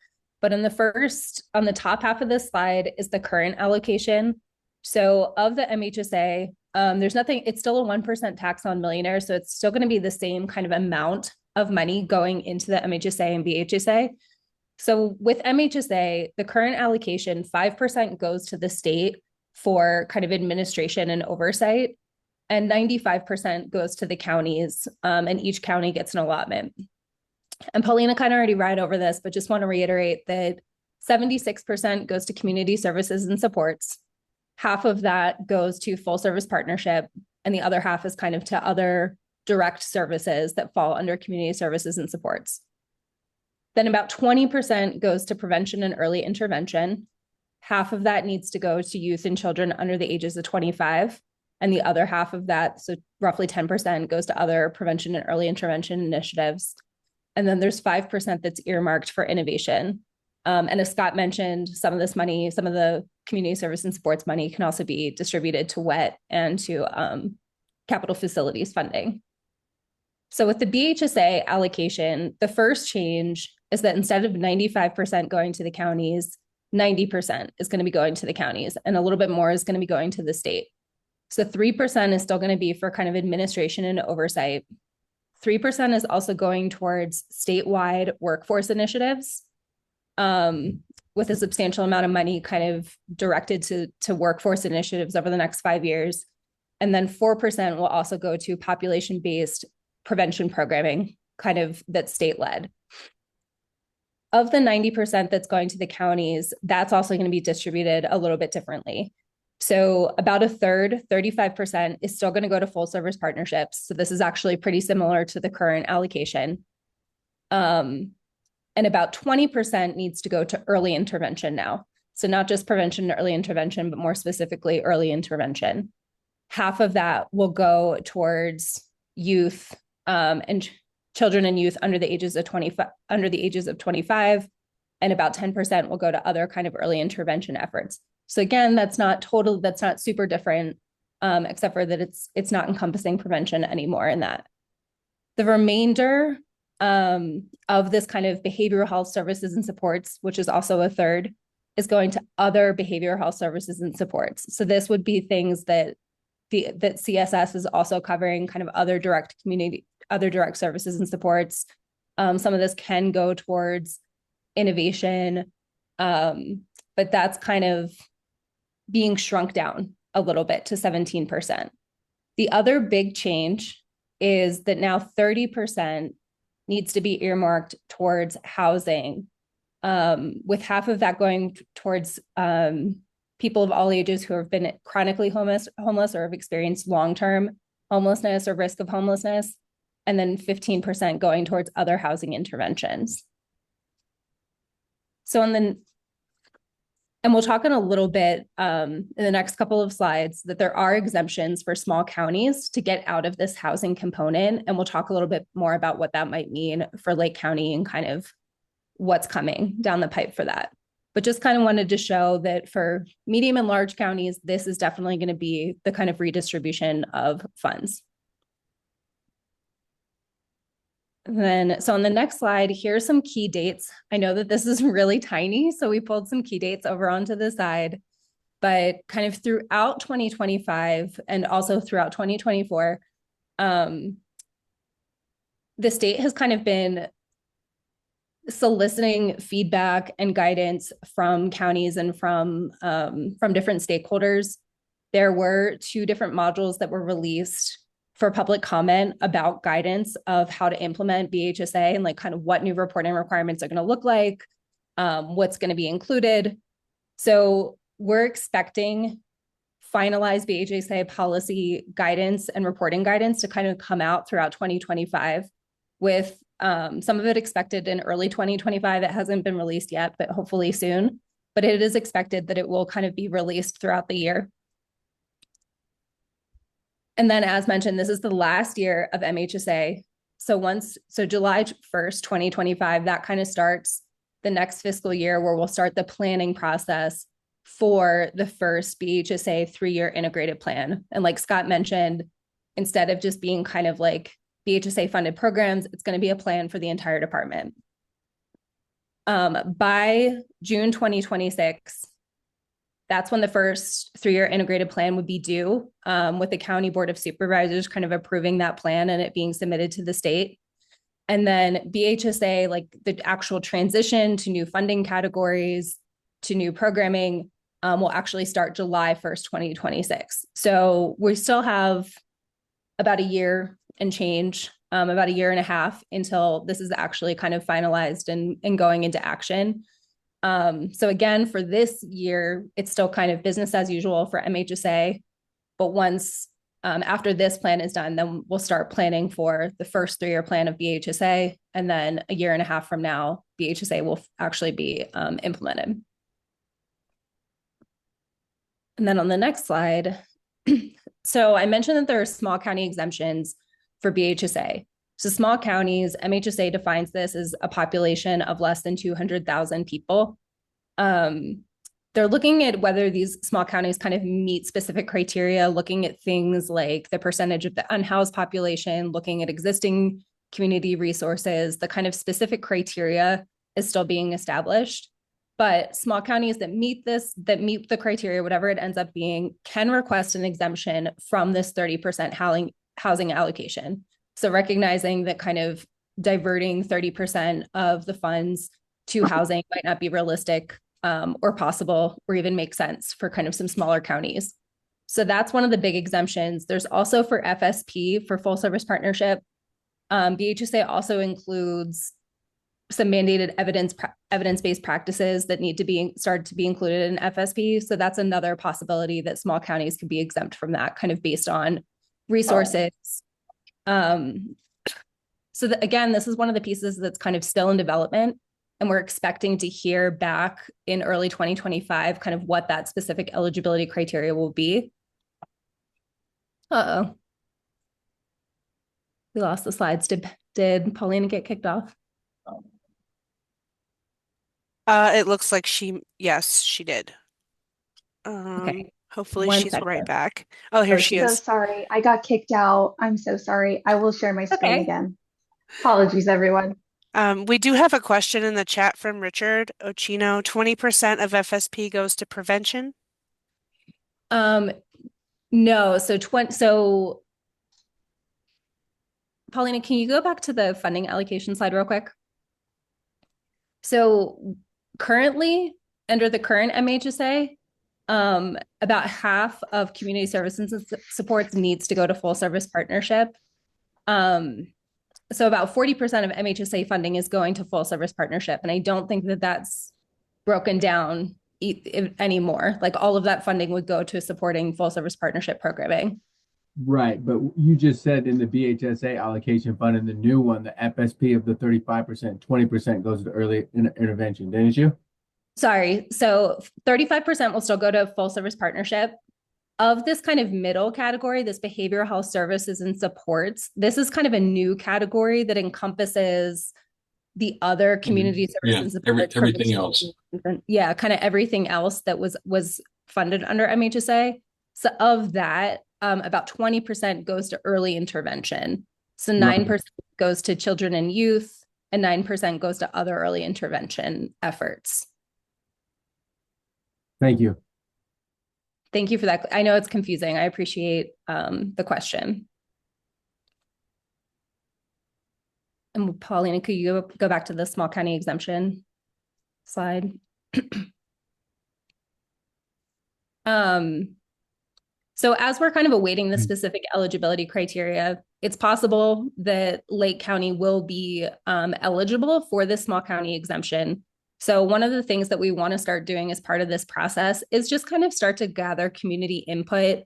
But on the top half of this slide is the current allocation. So of the MHSA, there's nothing, it's still a 1% tax on millionaires. So it's still going to be the same kind of amount of money going into the MHSA and BHSA. So with MHSA, the current allocation, 5% goes to the state for kind of administration and oversight, and 95% goes to the counties, and each county gets an allotment. And Paulina kind of already read over this, but just want to reiterate that 76% goes to community services and supports. Half of that goes to full service partnership, and the other half is kind of to other direct services that fall under community services and supports. Then about 20% goes to prevention and early intervention. Half of that needs to go to youth and children under the ages of 25. And the other half of that, so roughly 10%, goes to other prevention and early intervention initiatives. And then there's 5% that's earmarked for innovation. And as Scott mentioned, some of this money, some of the community service and sports money can also be distributed to WET and to capital facilities funding. So with the BHSA allocation, the first change is that instead of 95% going to the counties, 90% is going to be going to the counties, and a little bit more is going to be going to the state. So 3% is still going to be for kind of administration and oversight. 3% is also going towards statewide workforce initiatives, with a substantial amount of money kind of directed to workforce initiatives over the next 5 years. And then 4% will also go to population-based prevention programming, kind of that's state-led. Of the 90% that's going to the counties, that's also going to be distributed a little bit differently. So about a third, 35%, is still going to go to full service partnerships. So this is actually pretty similar to the current allocation. And about 20% needs to go to early intervention now. So not just prevention and early intervention, but more specifically early intervention. Half of that will go towards youth and children and youth under the ages of 25, and about 10% will go to other kind of early intervention efforts. So again, that's not super different, except for that it's not encompassing prevention anymore in that. The remainder of this kind of behavioral health services and supports, which is also a third, is going to other behavioral health services and supports. So this would be things that CSS is also covering, kind of other direct services and supports. Some of this can go towards innovation, but that's kind of being shrunk down a little bit to 17%. The other big change is that now 30% needs to be earmarked towards housing, with half of that going towards people of all ages who have been chronically homeless or have experienced long-term homelessness or risk of homelessness, and then 15% going towards other housing interventions. So and we'll talk in a little bit in the next couple of slides that there are exemptions for small counties to get out of this housing component. And we'll talk a little bit more about what that might mean for Lake County and kind of what's coming down the pipe for that. But just kind of wanted to show that for medium and large counties, this is definitely going to be the kind of redistribution of funds. And then, so on the next slide, here's some key dates. I know that this is really tiny, so we pulled some key dates over onto the side, but kind of throughout 2025 and also throughout 2024, the state has kind of been soliciting feedback and guidance from counties and from different stakeholders. There were 2 different modules that were released for public comment about guidance of how to implement BHSA and like kind of what new reporting requirements are going to look like, what's going to be included. So we're expecting finalized BHSA policy guidance and reporting guidance to kind of come out throughout 2025, with some of it expected in early 2025. It hasn't been released yet, but hopefully soon. But it is expected that it will kind of be released throughout the year. And then, as mentioned, this is the last year of MHSA. So July 1st, 2025, that kind of starts the next fiscal year where we'll start the planning process for the first BHSA 3-year integrated plan. And like Scott mentioned, instead of just being kind of like BHSA funded programs, it's going to be a plan for the entire department. By June 2026, that's when the first 3-year integrated plan would be due, with the county board of supervisors kind of approving that plan and it being submitted to the state. And then BHSA, like the actual transition to new funding categories, to new programming, will actually start July 1st, 2026. So we still have about a year and change, about a year and a half until this is actually kind of finalized and going into action. So again, for this year, it's still kind of business as usual for MHSA, but once after this plan is done, then we'll start planning for the first 3-year plan of BHSA, and then a year and a half from now, BHSA will actually be implemented. And then on the next slide, so I mentioned that there are small county exemptions for BHSA. So small counties, MHSA defines this as a population of less than 200,000 people. They're looking at whether these small counties kind of meet specific criteria, looking at things like the percentage of the unhoused population, looking at existing community resources. The kind of specific criteria is still being established. But small counties that meet the criteria, whatever it ends up being, can request an exemption from this 30% housing allocation. So recognizing that kind of diverting 30% of the funds to housing might not be realistic or possible or even make sense for kind of some smaller counties. So that's one of the big exemptions. There's also for FSP, for full service partnership, BHSA also includes some mandated evidence-based practices that need to be started to be included in FSP. So that's another possibility that small counties could be exempt from that, kind of based on resources. So that, again, this is one of the pieces that's kind of still in development, and we're expecting to hear back in early 2025 kind of what that specific eligibility criteria will be. Uh-oh. We lost the slides. Did Paulina get kicked off? It looks like yes, she did. Okay. Hopefully One she's second. right back. Oh, here she So is. sorry, I got kicked out. I'm so sorry. I will share my screen Okay. again. Apologies, everyone. We do have a question in the chat from Richard Ochino. 20% of FSP goes to prevention. No, so Paulina, can you go back to the funding allocation slide real quick? So currently, under the current MHSA, about half of community services and supports needs to go to full service partnership. So about 40% of MHSA funding is going to full service partnership. And I don't think that that's broken down anymore. Like all of that funding would go to supporting full service partnership programming. Right, but you just said in the BHSA allocation fund, in the new one, the FSP of the 35%, 20% goes to early intervention, didn't you? Sorry, so 35% will still go to full service partnership. Of this kind of middle category, this behavioral health services and supports, this is kind of a new category that encompasses the other community services and supports. Everything else. Yeah, kind of everything else that was funded under MHSA. So of that, about 20% goes to early intervention. So 9% goes to children and youth, and 9% goes to other early intervention efforts. Thank you. Thank you for that. I know it's confusing. I appreciate the question. And Paulina, could you go back to the small county exemption slide? So as we're kind of awaiting the specific eligibility criteria, it's possible that Lake County will be eligible for this small county exemption. So one of the things that we want to start doing as part of this process is just kind of start to gather community input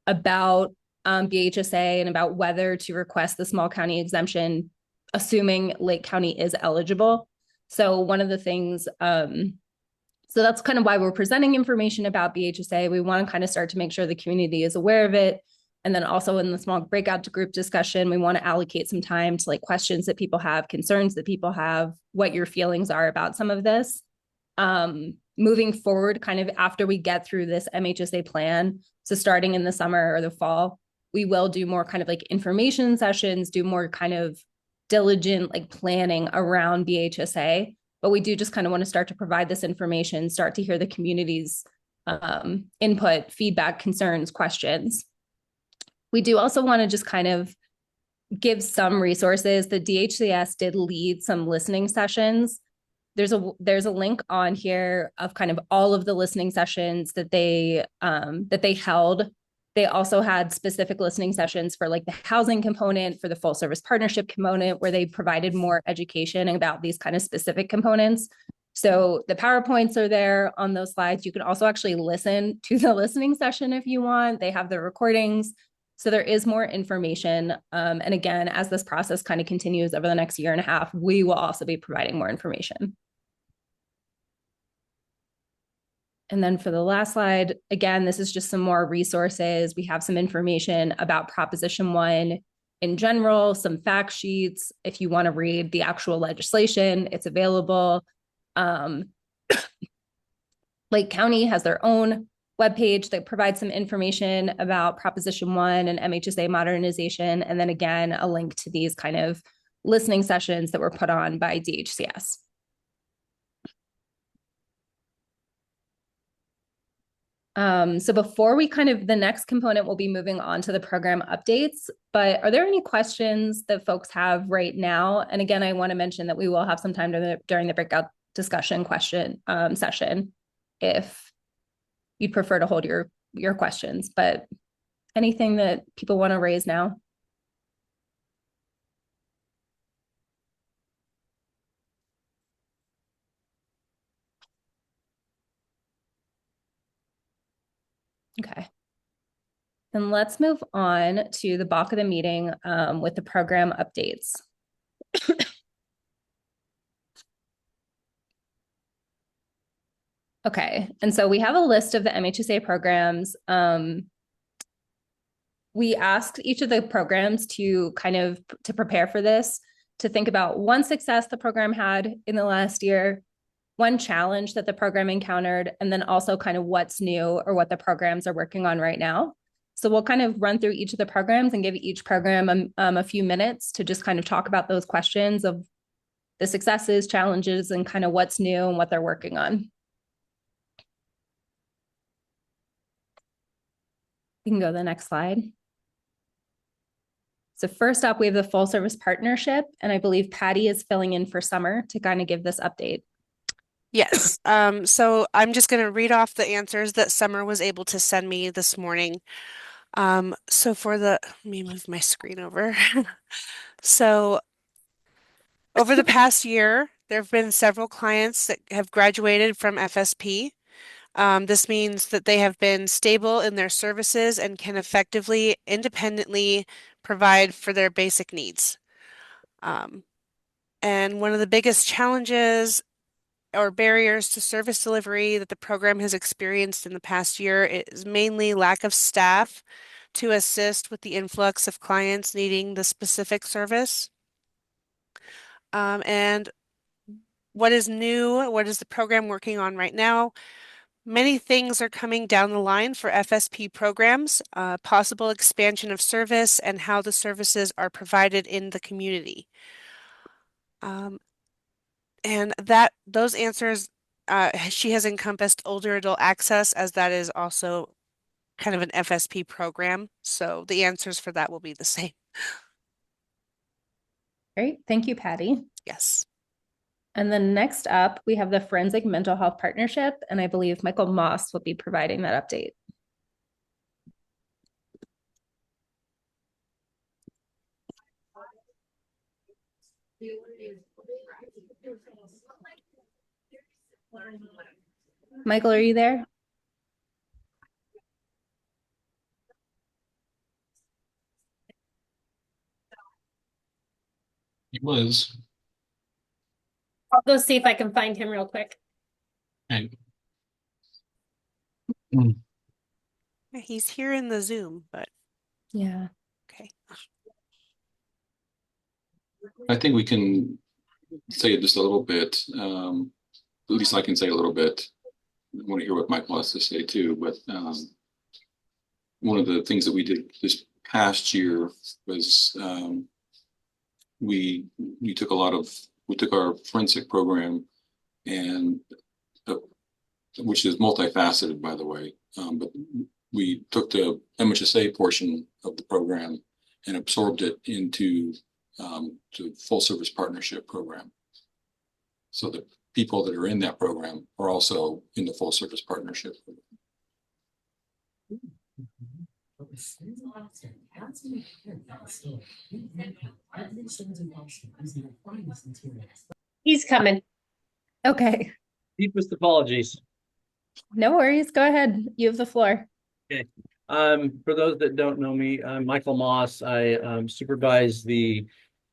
about BHSA and about whether to request the small county exemption, assuming Lake County is eligible. So one of the things, so that's kind of why we're presenting information about BHSA. We want to kind of start to make sure the community is aware of it. And then also in the small breakout group discussion, we want to allocate some time to like questions that people have, concerns that people have, what your feelings are about some of this. Moving forward, kind of after we get through this MHSA plan, so starting in the summer or the fall, we will do more kind of like information sessions, do more kind of diligent like planning around BHSA. But we do just kind of want to start to provide this information, start to hear the community's input, feedback, concerns, questions. We do also want to just kind of give some resources. The DHCS did lead some listening sessions. There's a link on here of kind of all of the listening sessions that they held. They also had specific listening sessions for like the housing component, for the full service partnership component, where they provided more education about these kind of specific components. So the PowerPoints are there on those slides. You can also actually listen to the listening session if you want. They have the recordings. So there is more information. And again, as this process kind of continues over the next year and a half, we will also be providing more information. And then for the last slide, again, this is just some more resources. We have some information about Proposition 1 in general, some fact sheets. If you want to read the actual legislation, it's available. Lake County has their own webpage that provides some information about Proposition 1 and MHSA modernization. And then again, a link to these kind of listening sessions that were put on by DHCS. So before we the next component, we'll be moving on to the program updates, but are there any questions that folks have right now? And again, I want to mention that we will have some time during the breakout discussion session if you'd prefer to hold your questions, but anything that people want to raise now? Okay. And let's move on to the bulk of the meeting with the program updates. Okay, and so we have a list of the MHSA programs. We asked each of the programs to to prepare for this, to think about one success the program had in the last year, one challenge that the program encountered, and then also what's new or what the programs are working on right now. So we'll run through each of the programs and give each program a few minutes to just talk about those questions of the successes, challenges, and what's new and what they're working on. You can go to the next slide. So first up, we have the full service partnership, and I believe Patty is filling in for Summer to give this update. Yes. So I'm just going to read off the answers that Summer was able to send me this morning. So let me move my screen over. So over the past year, there have been several clients that have graduated from FSP. This means that they have been stable in their services and can effectively, independently provide for their basic needs. And one of the biggest challenges or barriers to service delivery that the program has experienced in the past year is mainly lack of staff to assist with the influx of clients needing the specific service. And what is new? What is the program working on right now? Many things are coming down the line for FSP programs, possible expansion of service and how the services are provided in the community. And those answers, she has encompassed older adult access, as that is also kind of an FSP program. So the answers for that will be the same. Great. Thank you, Patty. Yes. And then next up, we have the Forensic Mental Health Partnership, and I believe Michael Moss will be providing that update. Michael, are you there? He was. I'll go see if I can find him real quick. Okay. He's here in the Zoom, but yeah. Okay. I think we can say just a little bit. At least I can say a little bit. I want to hear what Michael has to say too. But one of the things that we did this past year was we took our forensic program and which is multifaceted, by the way, but we took the MHSA portion of the program and absorbed it into the full service partnership program. So the people that are in that program are also in the full service partnership program. He's coming. Okay. Deepest apologies. No worries. Go ahead. You have the floor. Okay. For those that don't know me, I'm Michael Moss. I supervise the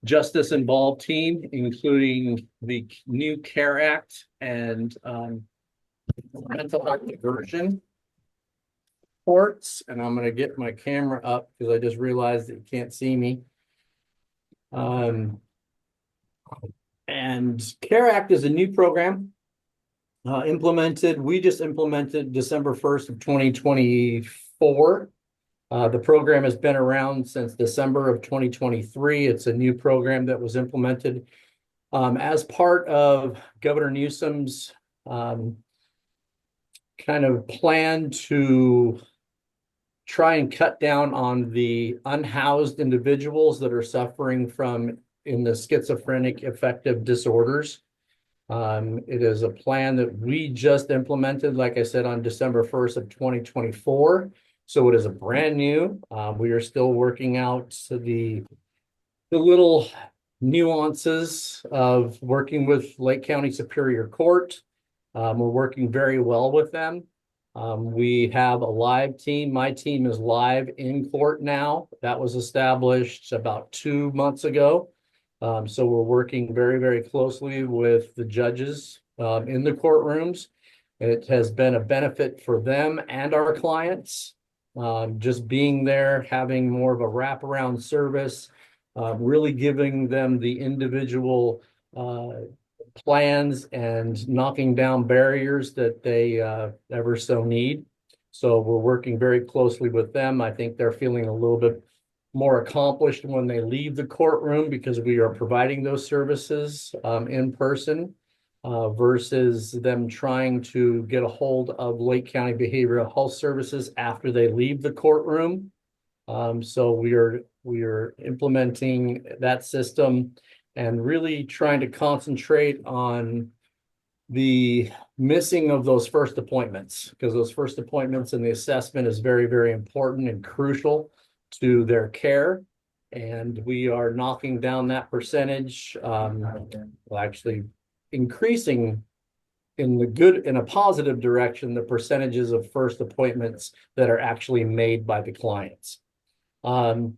Justice Involved team, including the new CARE Act and mental health diversion courts. And I'm going to get my camera up because I just realized that you can't see me. And CARE Act is a new program we just implemented December 1st of 2024. The program has been around since December of 2023. It's a new program that was implemented as part of Governor Newsom's kind of plan to try and cut down on the unhoused individuals that are suffering from in the schizophrenic affective disorders. It is a plan that we just implemented, like I said, on December 1st of 2024. So it is a brand new. We are still working out the little nuances of working with Lake County Superior Court. We're working very well with them. We have a live team. My team is live in court now. That was established about 2 months ago. So we're working very, very closely with the judges in the courtrooms. It has been a benefit for them and our clients. Just being there, having more of a wraparound service, really giving them the individual plans and knocking down barriers that they ever so need. So we're working very closely with them. I think they're feeling a little bit more accomplished when they leave the courtroom because we are providing those services in person versus them trying to get a hold of Lake County Behavioral Health Services after they leave the courtroom. So we are implementing that system and really trying to concentrate on the missing of those first appointments, because those first appointments and the assessment is very, very important and crucial to their care. And we are knocking down that percentage, actually increasing in a positive direction, the percentages of first appointments that are actually made by the clients. Kind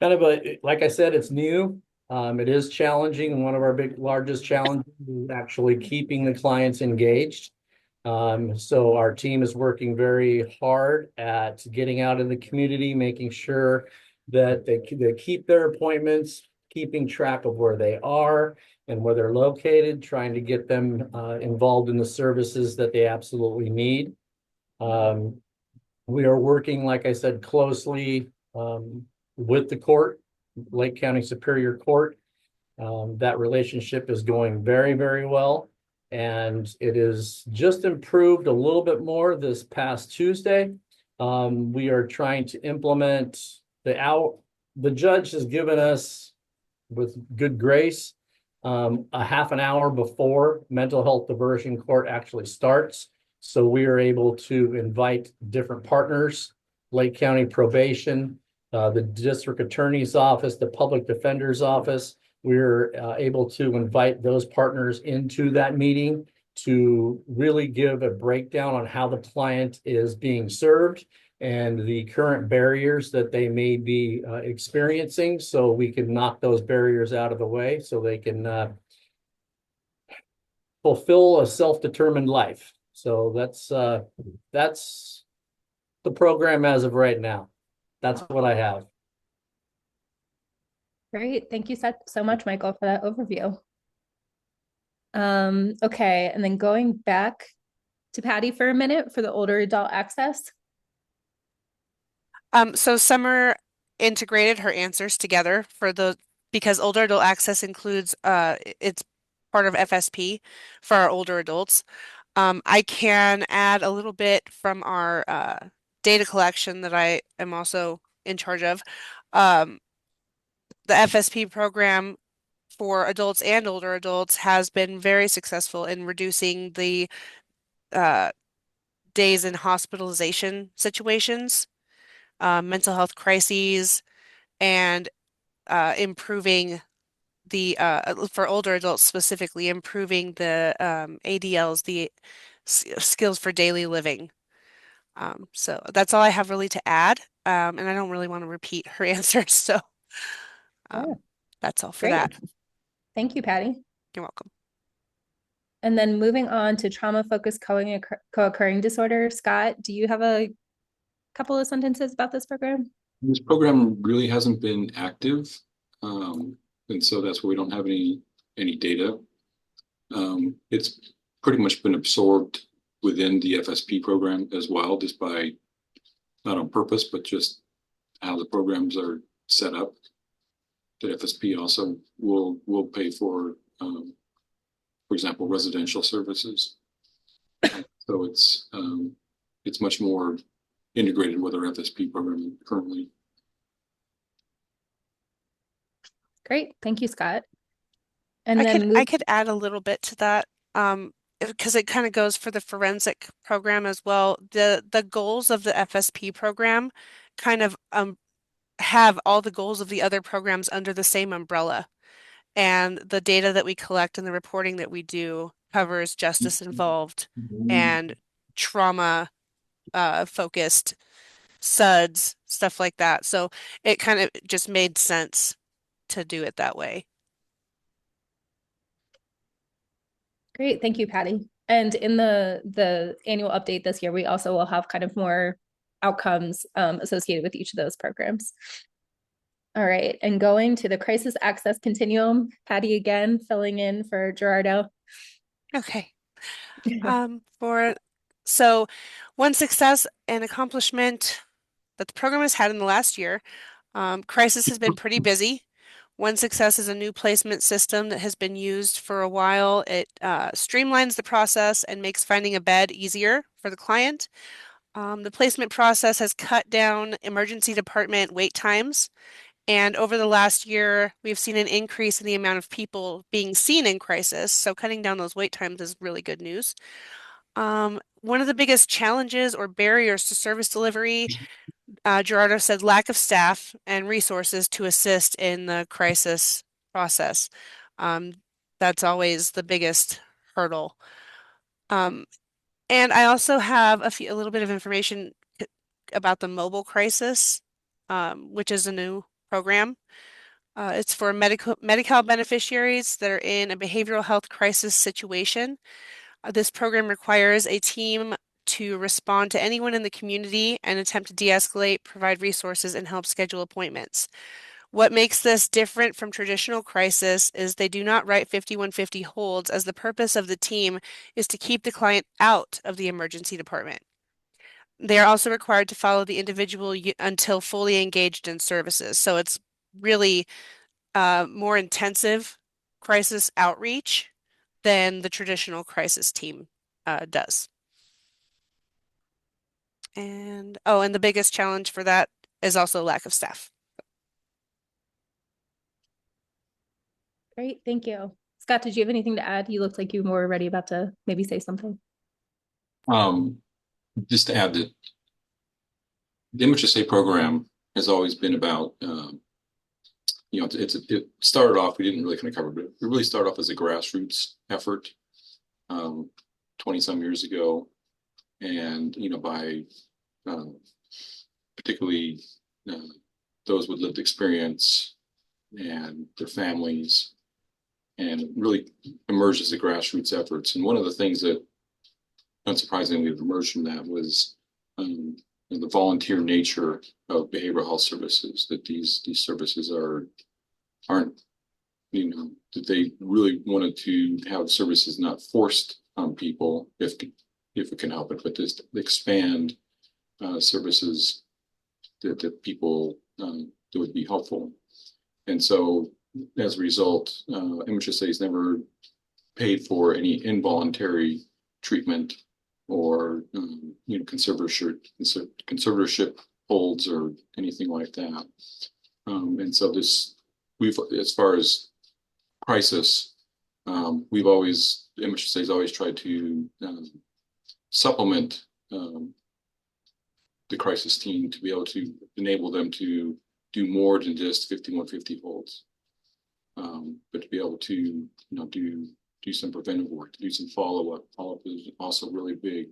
of like I said, it's new. It is challenging. One of our largest challenges is actually keeping the clients engaged. So our team is working very hard at getting out in the community, making sure that they keep their appointments, keeping track of where they are and where they're located, trying to get them involved in the services that they absolutely need. We are working, like I said, closely with the court, Lake County Superior Court. That relationship is going very, very well. And it is just improved a little bit more this past Tuesday. We are trying to implement the judge has given us, with good grace, a half an hour before mental health diversion court actually starts. So we are able to invite different partners, Lake County Probation, the district attorney's office, the public defender's office. We're able to invite those partners into that meeting to really give a breakdown on how the client is being served and the current barriers that they may be experiencing, so we can knock those barriers out of the way so they can fulfill a self-determined life. So that's the program as of right now. That's what I have. Great. Thank you so much, Michael, for that overview. Okay, and then going back to Patty for a minute for the older adult access. So Summer integrated her answers together because older adult access includes it's part of FSP for our older adults. I can add a little bit from our data collection that I am also in charge of. The FSP program for adults and older adults has been very successful in reducing the days in hospitalization situations, mental health crises, and improving for older adults specifically, improving the ADLs, the skills for daily living. So that's all I have really to add. And I don't really want to repeat her answers. So that's all for that. Thank you, Patty. You're welcome. And then moving on to trauma-focused co-occurring disorder. Scott, do you have a couple of sentences about this program? This program really hasn't been active. And so that's why we don't have any data. It's pretty much been absorbed within the FSP program as well, just by, not on purpose, but just how the programs are set up. The FSP also will pay for example, residential services. So it's much more integrated with our FSP program currently. Great. Thank you, Scott. And I then I could add a little bit to that, because it kind of goes for the forensic program as well. The goals of the FSP program kind of have all the goals of the other programs under the same umbrella. And the data that we collect and the reporting that we do covers justice involved and trauma focused SUDs, stuff like that. So it kind of just made sense to do it that way. Great. Thank you, Patty. And in the annual update this year, we also will have kind of more outcomes associated with each of those programs. All right. And going to the crisis access continuum, Patty again, filling in for Gerardo. Okay. So one success and accomplishment that the program has had in the last year, crisis has been pretty busy. One success is a new placement system that has been used for a while. It streamlines the process and makes finding a bed easier for the client. The placement process has cut down emergency department wait times. And over the last year, we've seen an increase in the amount of people being seen in crisis. So cutting down those wait times is really good news. One of the biggest challenges or barriers to service delivery, Gerardo said lack of staff and resources to assist in the crisis process. Um, that's always the biggest hurdle. Um, and I also have a little bit of information about the mobile crisis, which is a new program. It's for Medi-Cal beneficiaries that are in a behavioral health crisis situation. This program requires a team to respond to anyone in the community and attempt to de-escalate, provide resources, and help schedule appointments. What makes this different from traditional crisis is they do not write 5150 holds, as the purpose of the team is to keep the client out of the emergency department. They are also required to follow the individual until fully engaged in services. So it's really more intensive crisis outreach than the traditional crisis team does. And and the biggest challenge for that is also lack of staff. Great, thank you. Scott, did you have anything to add? You looked like you were already about to maybe say something. Just to add that the MHSA program has always been about, it started off, we didn't really kind of cover, but it really started off as a grassroots effort 20 some years ago. And, by particularly those with lived experience and their families, and really emerged as a grassroots efforts. And one of the things that, unsurprisingly, emerged from that was the volunteer nature of behavioral health services. That these services aren't that they really wanted to have services not forced on people if it can help it, but just expand services that people that would be helpful. And so as a result, MHSA has never paid for any involuntary treatment or conservatorship holds or anything like that. And so as far as crisis, MHSA has always tried to supplement the crisis team to be able to enable them to do more than just 5150 holds, but to be able to do some preventive work, to do some follow-up. Follow-up is also really big,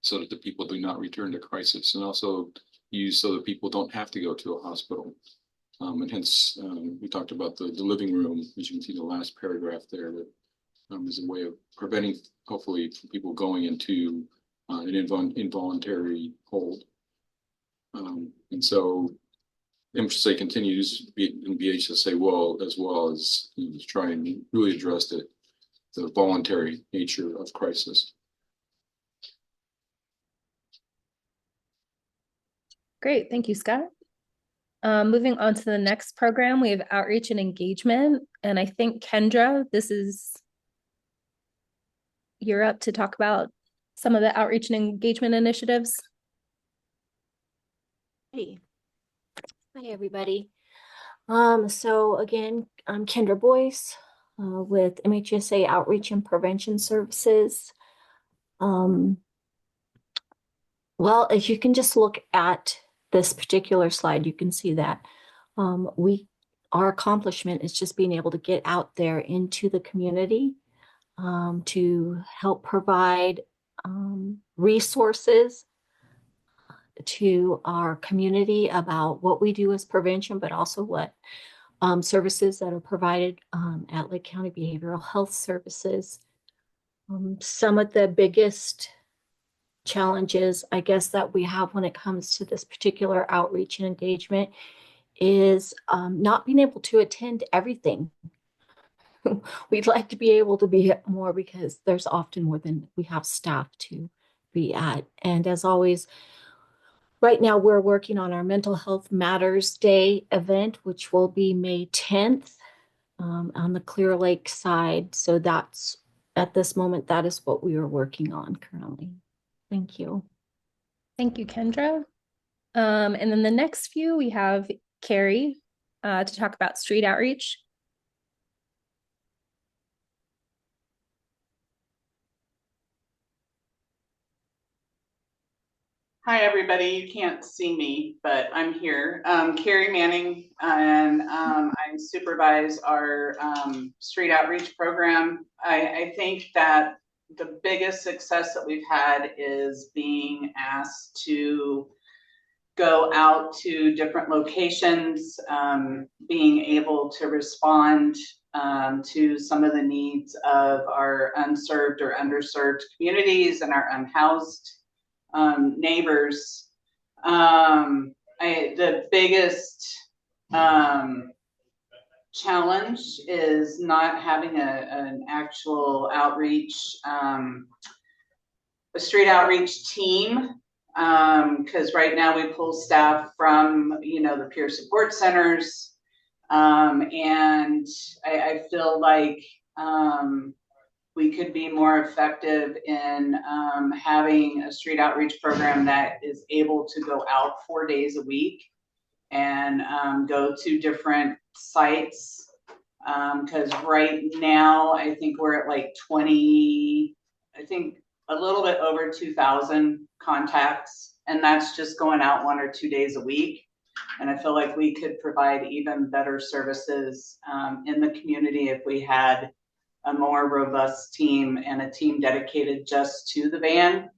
so that the people do not return to crisis, and also use so that people don't have to go to a hospital. And hence, we talked about the living room, as you can see in the last paragraph there, that is a way of preventing, hopefully, from people going into an involuntary hold. And so MHSA continues in BHSA as well as to try and really address the voluntary nature of crisis. Great, thank you, Scott. Moving on to the next program, we have outreach and engagement. And I think Kendra, you're up to talk about some of the outreach and engagement initiatives. Hey. Hi, everybody. So again, I'm Kendra Boyce with MHSA Outreach and Prevention Services. Well, as you can just look at this particular slide, you can see that our accomplishment is just being able to get out there into the community to help provide resources to our community about what we do as prevention, but also what services that are provided at Lake County Behavioral Health Services. Some of the biggest challenges, I guess, that we have when it comes to this particular outreach and engagement is not being able to attend everything. We'd like to be able to be at more because there's often more than we have staff to be at. And as always, right now we're working on our Mental Health Matters Day event, which will be May 10th on the Clear Lake side. So that's, at this moment, that is what we are working on currently. Thank you. Thank you, Kendra. And then the next few, we have Carrie to talk about street outreach. Hi, everybody. You can't see me, but I'm here. Carrie Manning, and I supervise our street outreach program. I think that the biggest success that we've had is being asked to go out to different locations, being able to respond to some of the needs of our unserved or underserved communities and our unhoused neighbors. The biggest challenge is not having an actual outreach, a street outreach team, because right now we pull staff from, the peer support centers, and I feel like we could be more effective in having a street outreach program that is able to go out 4 days a week and go to different sites. Because right now, I think we're at like 20, I think a little bit over 2,000 contacts, and that's just going out 1 or 2 days a week. And I feel like we could provide even better services in the community if we had a more robust team and a team dedicated just to the van.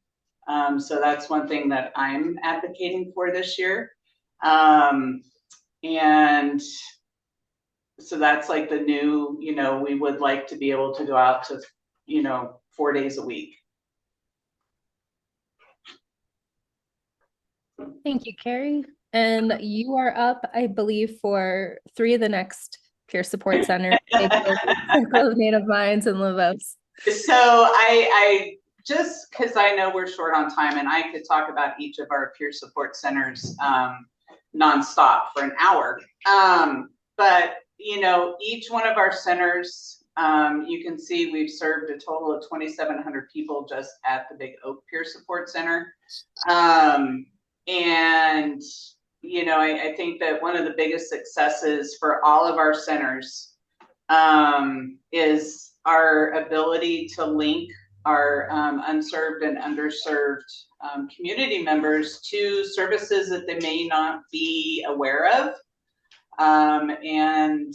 So that's one thing that I'm advocating for this year. And so that's like the new, we would like to be able to go out to, 4 days a week. Thank you, Carrie. And you are up, I believe, for 3 of the next peer support center, Circle of Native Minds and Live Ups. So I just, because I know we're short on time, and I could talk about each of our peer support centers nonstop for an hour. But each one of our centers, you can see we've served a total of 2,700 people just at the Big Oak Peer Support Center. And I think that one of the biggest successes for all of our centers is our ability to link our unserved and underserved community members to services that they may not be aware of, and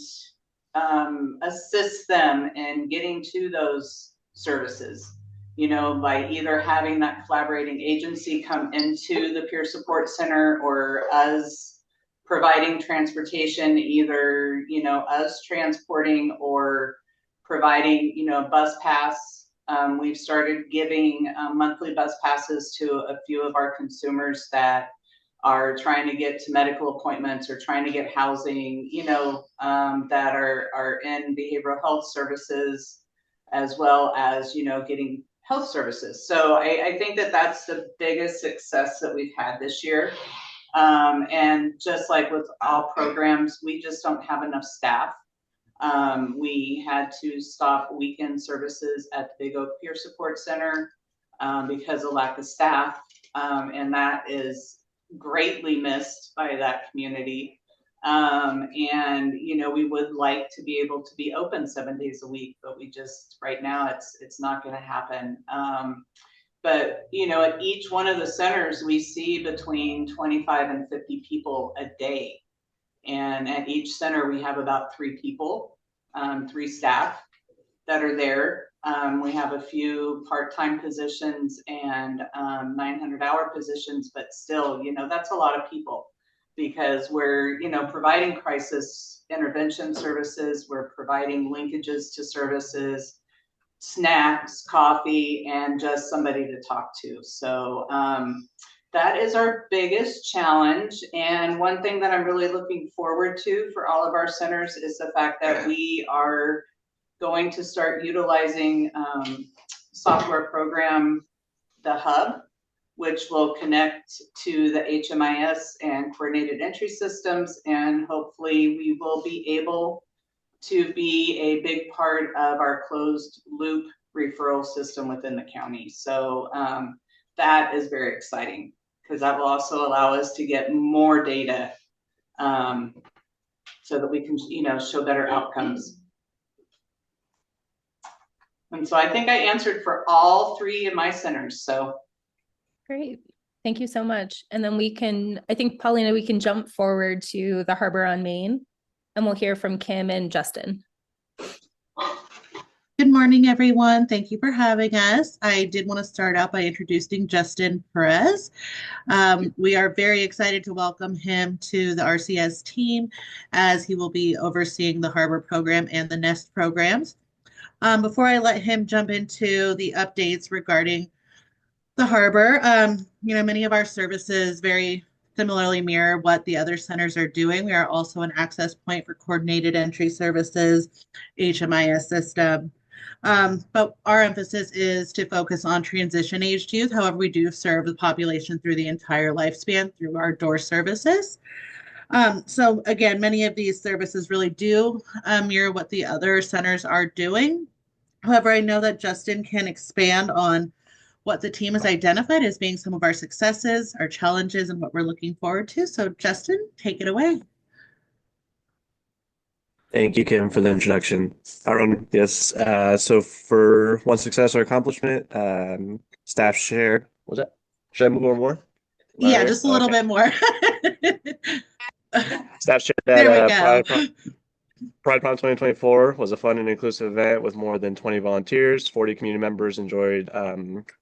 assist them in getting to those services, by either having that collaborating agency come into the peer support center or us providing transportation, either, us transporting or providing, bus pass. We've started giving monthly bus passes to a few of our consumers that are trying to get to medical appointments or trying to get housing, that are in behavioral health services, as well as, getting health services. So I think that that's the biggest success that we've had this year. And just like with all programs, we just don't have enough staff. We had to stop weekend services at the Big Oak Peer Support Center. because of lack of staff. And that is greatly missed by that community. And we would like to be able to be open 7 days a week, but we just, right now, it's not going to happen. But at each one of the centers, we see between 25 and 50 people a day. And at each center, we have about 3 people, 3 staff that are there. We have a few part-time positions and 900-hour positions, but still, that's a lot of people, because we're, providing crisis intervention services, we're providing linkages to services, snacks, coffee, and just somebody to talk to. So that is our biggest challenge. And one thing that I'm really looking forward to for all of our centers is the fact that we are going to start utilizing software program, the Hub, which will connect to the HMIS and coordinated entry systems. And hopefully we will be able to be a big part of our closed loop referral system within the county. So that is very exciting, because that will also allow us to get more data so that we can, show better outcomes. And so I think I answered for all 3 of my centers. So Great. Thank you so much. And then I think, Paulina, we can jump forward to the Harbor on Main, and we'll hear from Kim and Justin. Good morning, everyone. Thank you for having us. I did want to start out by introducing Justin Perez. We are very excited to welcome him to the RCS team, as he will be overseeing the Harbor program and the NEST programs. Before I let him jump into the updates regarding the Harbor, many of our services very similarly mirror what the other centers are doing. We are also an access point for coordinated entry services, HMIS system. But our emphasis is to focus on transition-aged youth. However, we do serve the population through the entire lifespan through our door services. So again, many of these services really do mirror what the other centers are doing. However, I know that Justin can expand on what the team has identified as being some of our successes, our challenges, and what we're looking forward to. So Justin, take it away. Thank you, Kim, for the introduction. Yes. So for one success or accomplishment, staff share. Was that? Should I move on more? Yeah, just a little bit more. Staff shared There we that go. Pride Prom 2024 was a fun and inclusive event with more than 20 volunteers. 40 community members enjoyed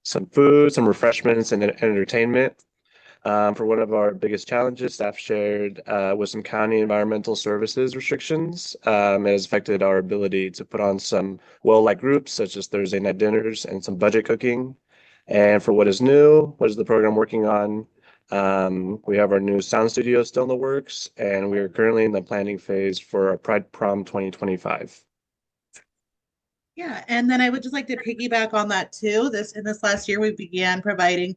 some food, some refreshments, and entertainment. For one of our biggest challenges, staff shared with some county environmental services restrictions. It has affected our ability to put on some well-liked groups, such as Thursday night dinners and some budget cooking. And for what is new, what is the program working on? We have our new sound studio still in the works, and we are currently in the planning phase for our Pride Prom 2025. Yeah, and then I would just like to piggyback on that too. In this last year, we began providing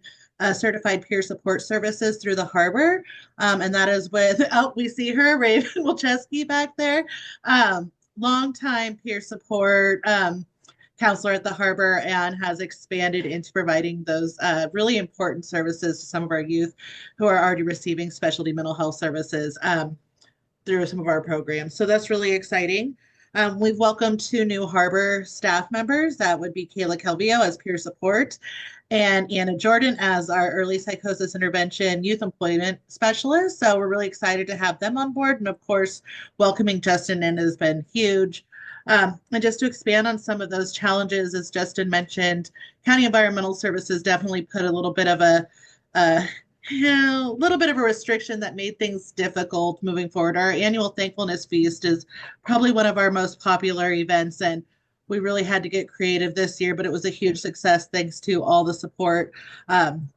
certified peer support services through the Harbor, and that is with, we see her, Raven Wilczewski back there, longtime peer support counselor at the Harbor, and has expanded into providing those really important services to some of our youth who are already receiving specialty mental health services through some of our programs. So that's really exciting. We've welcomed 2 new Harbor staff members. That would be Kayla Calvillo as peer support and Anna Jordan as our early psychosis intervention youth employment specialist. So we're really excited to have them on board. And of course, welcoming Justin in has been huge. And just to expand on some of those challenges, as Justin mentioned, county environmental services definitely put a little bit of a restriction that made things difficult moving forward. Our annual Thankfulness Feast is probably one of our most popular events, and we really had to get creative this year, but it was a huge success thanks to all the support from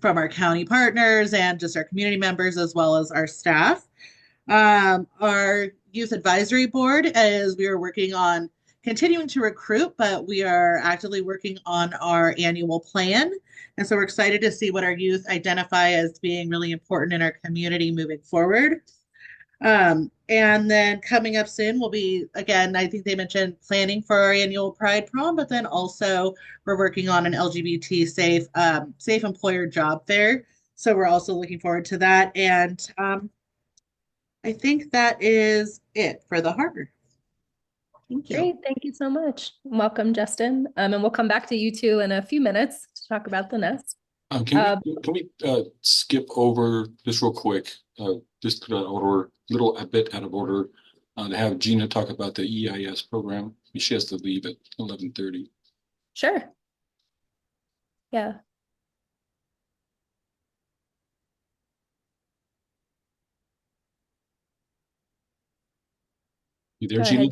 our county partners and just our community members, as well as our staff. Our youth advisory board, as we are working on continuing to recruit, but we are actively working on our annual plan. And so we're excited to see what our youth identify as being really important in our community moving forward. And then coming up soon will be, again, I think they mentioned planning for our annual Pride Prom, but then also we're working on an LGBT safe employer job fair. So we're also looking forward to that. And I think that is it for the harbor. Thank you. Great. Thank you so much. Welcome, Justin. And we'll come back to you two in a few minutes to talk about the nest. Can we skip over just real quick, just put order, a bit out of order, to have Gina talk about the EIS program. She has to leave at 11:30. Sure. Yeah. You there, Gina?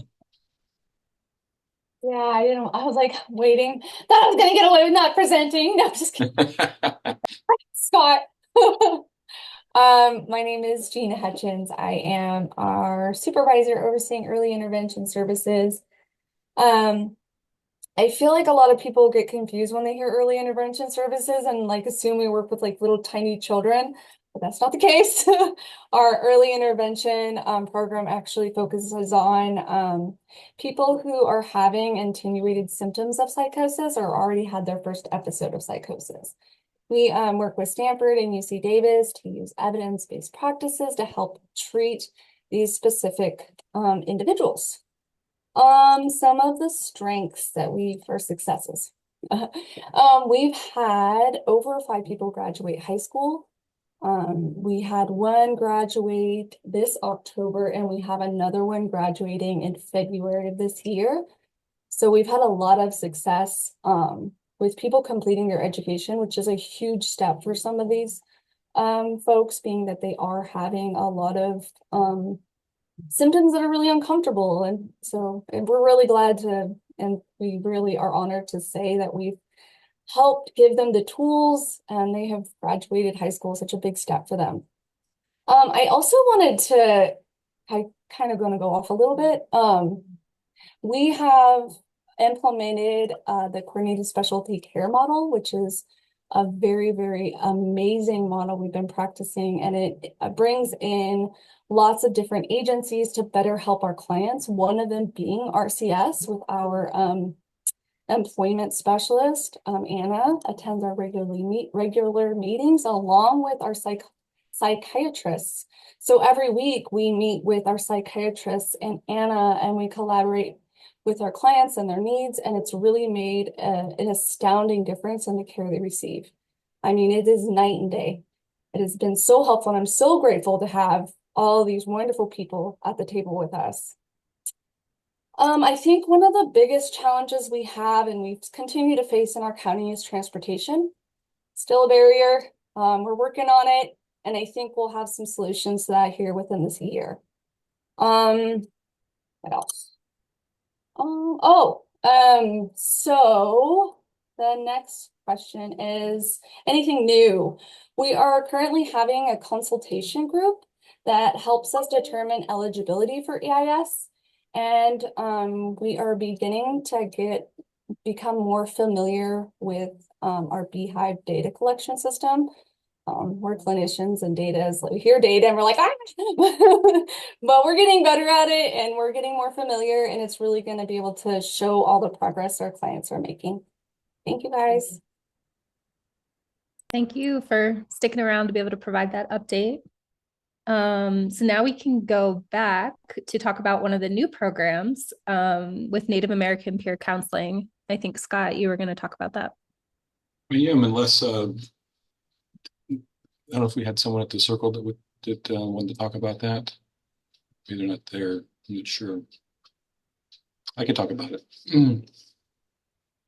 Yeah, I was like waiting. Thought I was gonna get away with not presenting. No, just kidding. Scott. My name is Gina Hutchins. I am our supervisor overseeing early intervention services. I feel like a lot of people get confused when they hear early intervention services and like assume we work with like little tiny children, but that's not the case. Our early intervention program actually focuses on people who are having attenuated symptoms of psychosis or already had their first episode of psychosis. We work with Stanford and UC Davis to use evidence-based practices to help treat these specific individuals. Some of the strengths that for successes. We've had over 5 people graduate high school. We had one graduate this October, and we have another one graduating in February of this year. So we've had a lot of success with people completing their education, which is a huge step for some of these folks, being that they are having a lot of symptoms that are really uncomfortable. And we're really glad and we really are honored to say that we've helped give them the tools and they have graduated high school, such a big step for them. I also I kind of going to go off a little bit. We have implemented the coordinated specialty care model, which is a very, very amazing model we've been practicing, and it brings in lots of different agencies to better help our clients, one of them being RCS with our employment specialist. Anna attends our regular meetings along with our psychiatrists. So every week we meet with our psychiatrists and Anna, and we collaborate with our clients and their needs, and it's really made an astounding difference in the care they receive. I mean, it is night and day. It has been so helpful, and I'm so grateful to have all these wonderful people at the table with us. I think one of the biggest challenges we have and we continue to face in our county is transportation. Still a barrier. We're working on it, and I think we'll have some solutions to that here within this year. What else? So the next question is anything new? We are currently having a consultation group that helps us determine eligibility for EIS. And we are beginning to become more familiar with our Beehive data collection system. We're clinicians and data is like, we hear data and we're like, but we're getting better at it and we're getting more familiar, and it's really going to be able to show all the progress our clients are making. Thank you, guys. Thank you for sticking around to be able to provide that update. So now we can go back to talk about one of the new programs with Native American peer counseling. I think, Scott, you were going to talk about that. I am, unless I don't know if we had someone at the circle that wanted to talk about that. Maybe they're not there. I'm not sure. I can talk about it.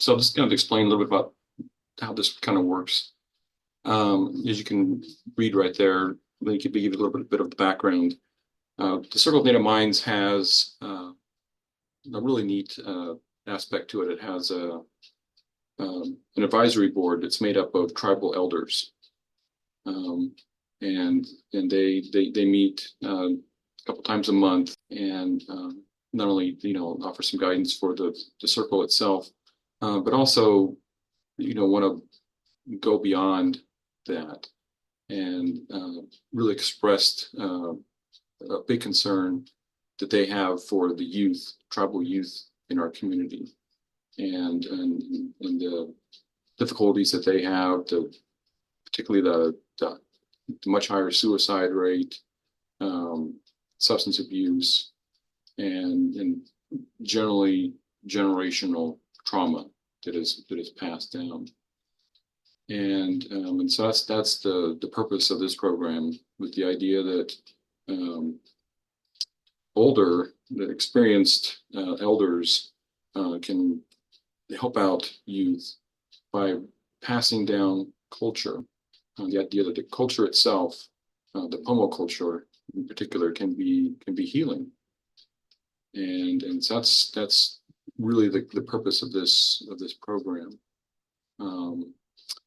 So I'll just kind of explain a little bit about how this kind of works. As you can read right there, they could give you a little bit of the background. The Circle of Native Minds has a really neat aspect to it. It has an advisory board that's made up of tribal elders. And they meet a couple times a month, and not only offer some guidance for the circle itself, but also want to go beyond that and really expressed a big concern that they have for the youth, tribal youth in our community, and the difficulties that they have, particularly the much higher suicide rate, substance abuse, and generally generational trauma that is passed down. And so that's the purpose of this program, with the idea that experienced elders can help out youth by passing down culture. The idea that the culture itself, the Pomo culture in particular, can be healing, and so that's really the purpose of this program.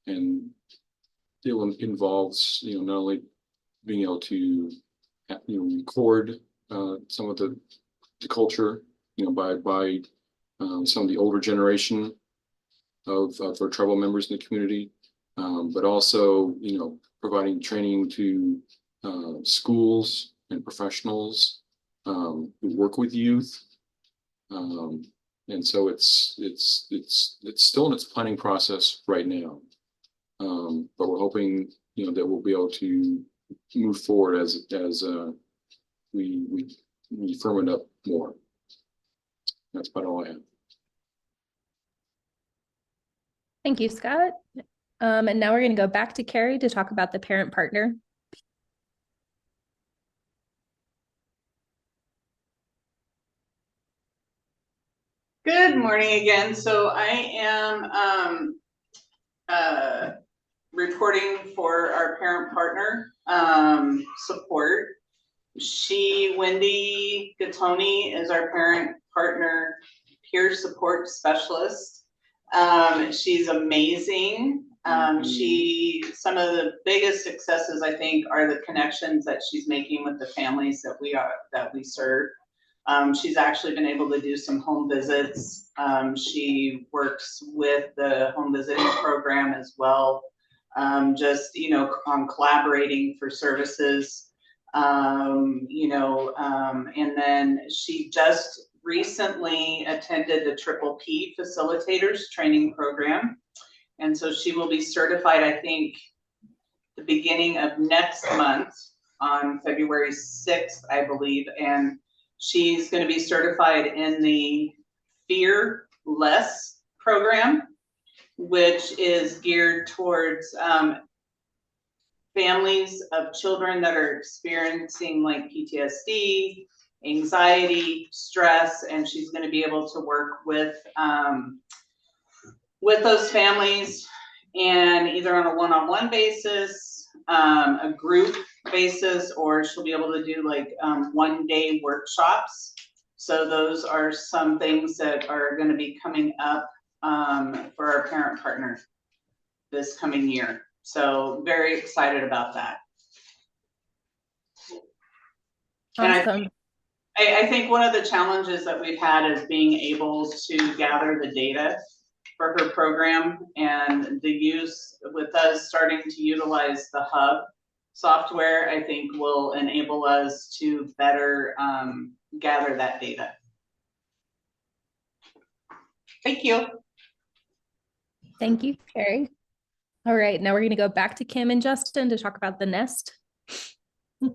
And it involves, not only being able to record some of the culture, by some of the older generation of our tribal members in the community, but also providing training to schools and professionals who work with youth. And so it's still in its planning process right now, but we're hoping that we'll be able to move forward as we firm it up more. That's about all I have. Thank you, Scott. And now we're going to go back to Carrie to talk about the parent partner. Good morning again. So I am reporting for our parent partner support. Wendy Gattoni, is our parent partner peer support specialist. She's amazing. Some of the biggest successes, I think, are the connections that she's making with the families that we serve. She's actually been able to do some home visits. She works with the home visiting program as well, just on collaborating for services. And then she just recently attended the Triple P Facilitators Training Program. And so she will be certified, I think, the beginning of next month on February 6th, I believe. And she's going to be certified in the Fear Less program, which is geared towards families of children that are experiencing like PTSD, anxiety, stress, and she's going to be able to work with those families, and either on a one-on-one basis, a group basis, or she'll be able to do like one-day workshops. So those are some things that are going to be coming up for our parent partner this coming year. So very excited about that. Awesome. And I think one of the challenges that we've had is being able to gather the data for her program, and the use with us starting to utilize the Hub software, I think will enable us to better gather that data. Thank you. Thank you, Carrie. All right, now we're going to go back to Kim and Justin to talk about the nest. All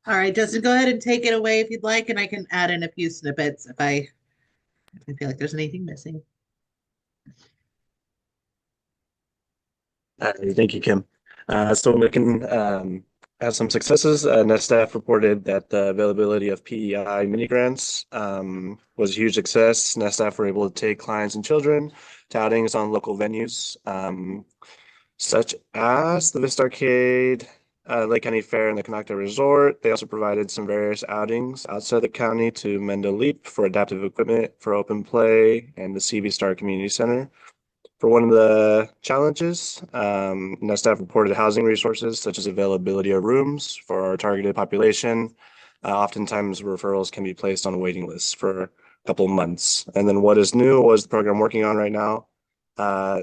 right, Justin, go ahead and take it away if you'd like, and I can add in a few snippets if I feel like there's anything missing. Thank you, Kim. So we can have some successes. Nest staff reported that the availability of PEI mini grants was a huge success. Nest staff were able to take clients and children to outings on local venues, such as the Vista Arcade, Lake County Fair, and the Canocta Resort. They also provided some various outings outside the county to Mendo Leap for adaptive equipment for open play, and the CV Star Community Center. For one of the challenges, Nest staff reported housing resources such as availability of rooms for our targeted population. Oftentimes referrals can be placed on a waiting list for a couple of months. And then what is new was the program working on right now.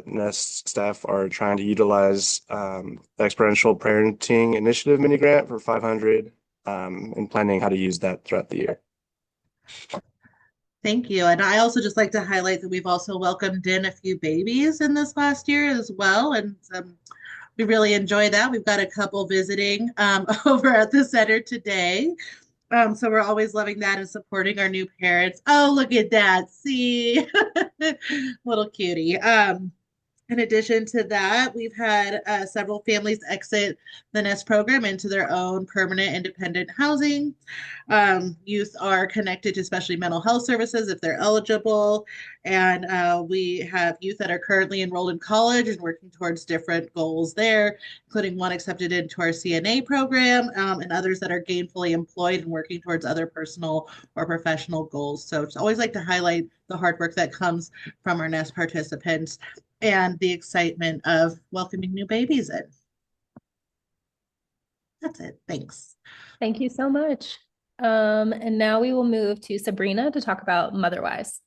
Nest staff are trying to utilize the Exponential Parenting Initiative mini grant for $500 and planning how to use that throughout the year. Thank you. And I also just like to highlight that we've also welcomed in a few babies in this last year as well. And we really enjoy that. We've got a couple visiting over at the center today. So we're always loving that and supporting our new parents. Oh, look at that. See, little cutie. In addition to that, we've had several families exit the NEST program into their own permanent independent housing. Youth are connected to especially mental health services if they're eligible. And we have youth that are currently enrolled in college and working towards different goals there, including one accepted into our CNA program and others that are gainfully employed and working towards other personal or professional goals. So it's always like to highlight the hard work that comes from our NEST participants and the excitement of welcoming new babies in. That's it. Thanks. Thank you so much. And now we will move to Sabrina to talk about Motherwise.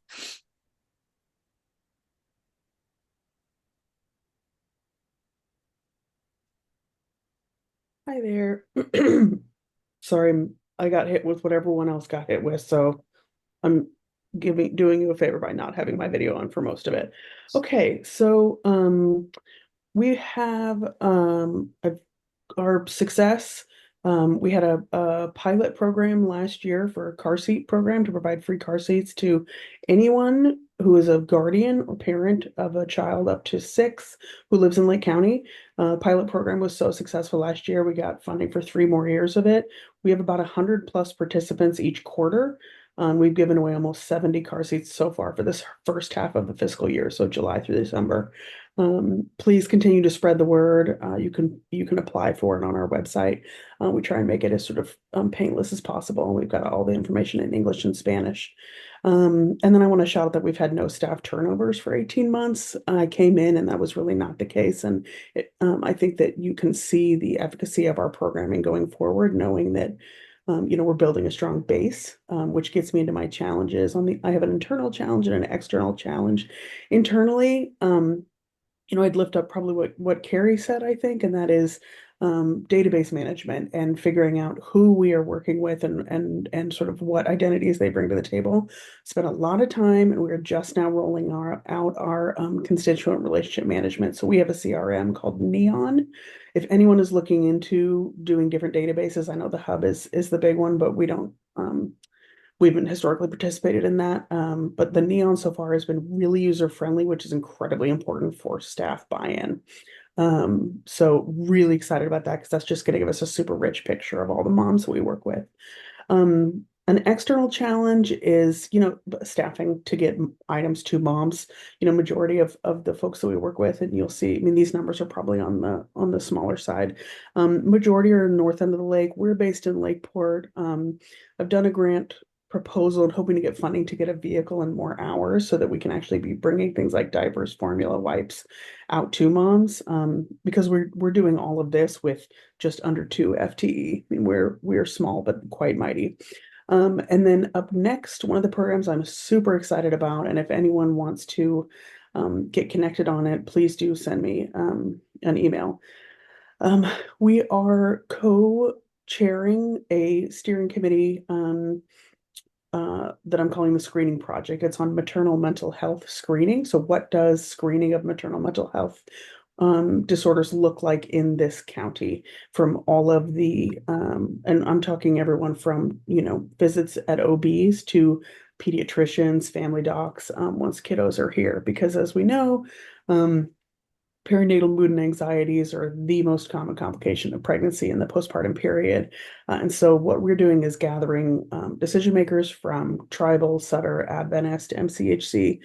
Hi there. Sorry, I got hit with what everyone else got hit with, so I'm doing you a favor by not having my video on for most of it. Okay, so we have our success. We had a pilot program last year for a car seat program to provide free car seats to anyone who is a guardian or parent of a child up to 6 who lives in Lake County. Pilot program was so successful last year. We got funding for 3 more years of it. We have about 100+ participants each quarter. We've given away almost 70 car seats so far for this first half of the fiscal year, so July through December. Please continue to spread the word. You can apply for it on our website. We try and make it as sort of painless as possible. We've got all the information in English and Spanish. And then I want to shout out that we've had no staff turnovers for 18 months. I came in and that was really not the case. And I think that you can see the efficacy of our programming going forward, knowing that we're building a strong base, which gets me into my challenges. I have an internal challenge and an external challenge. Internally, I'd lift up probably what Carrie said, I think, and that is database management and figuring out who we are working with and sort of what identities they bring to the table. Spent a lot of time, and we're just now rolling out our constituent relationship management. So we have a CRM called Neon. If anyone is looking into doing different databases, I know the Hub is the big one, but we haven't historically participated in that. But the Neon so far has been really user-friendly, which is incredibly important for staff buy-in. So really excited about that because that's just going to give us a super rich picture of all the moms that we work with. An external challenge is, staffing to get items to moms. Majority of the folks that we work with, and you'll see, these numbers are probably on the smaller side. Majority are north end of the lake. We're based in Lakeport. I've done a grant proposal and hoping to get funding to get a vehicle and more hours so that we can actually be bringing things like diapers, formula, wipes out to moms, because we're doing all of this with just under 2 FTE. We're small but quite mighty. And then up next, one of the programs I'm super excited about, and if anyone wants to get connected on it, please do send me an email. We are co-chairing a steering committee that I'm calling the Screening Project. It's on maternal mental health screening. So what does screening of maternal mental health disorders look like in this county from all of the, and I'm talking everyone from, visits at OBs to pediatricians, family docs, once kiddos are here, because as we know, perinatal mood and anxieties are the most common complication of pregnancy in the postpartum period. And so what we're doing is gathering decision makers from tribal, Sutter, Adventist, MCHC,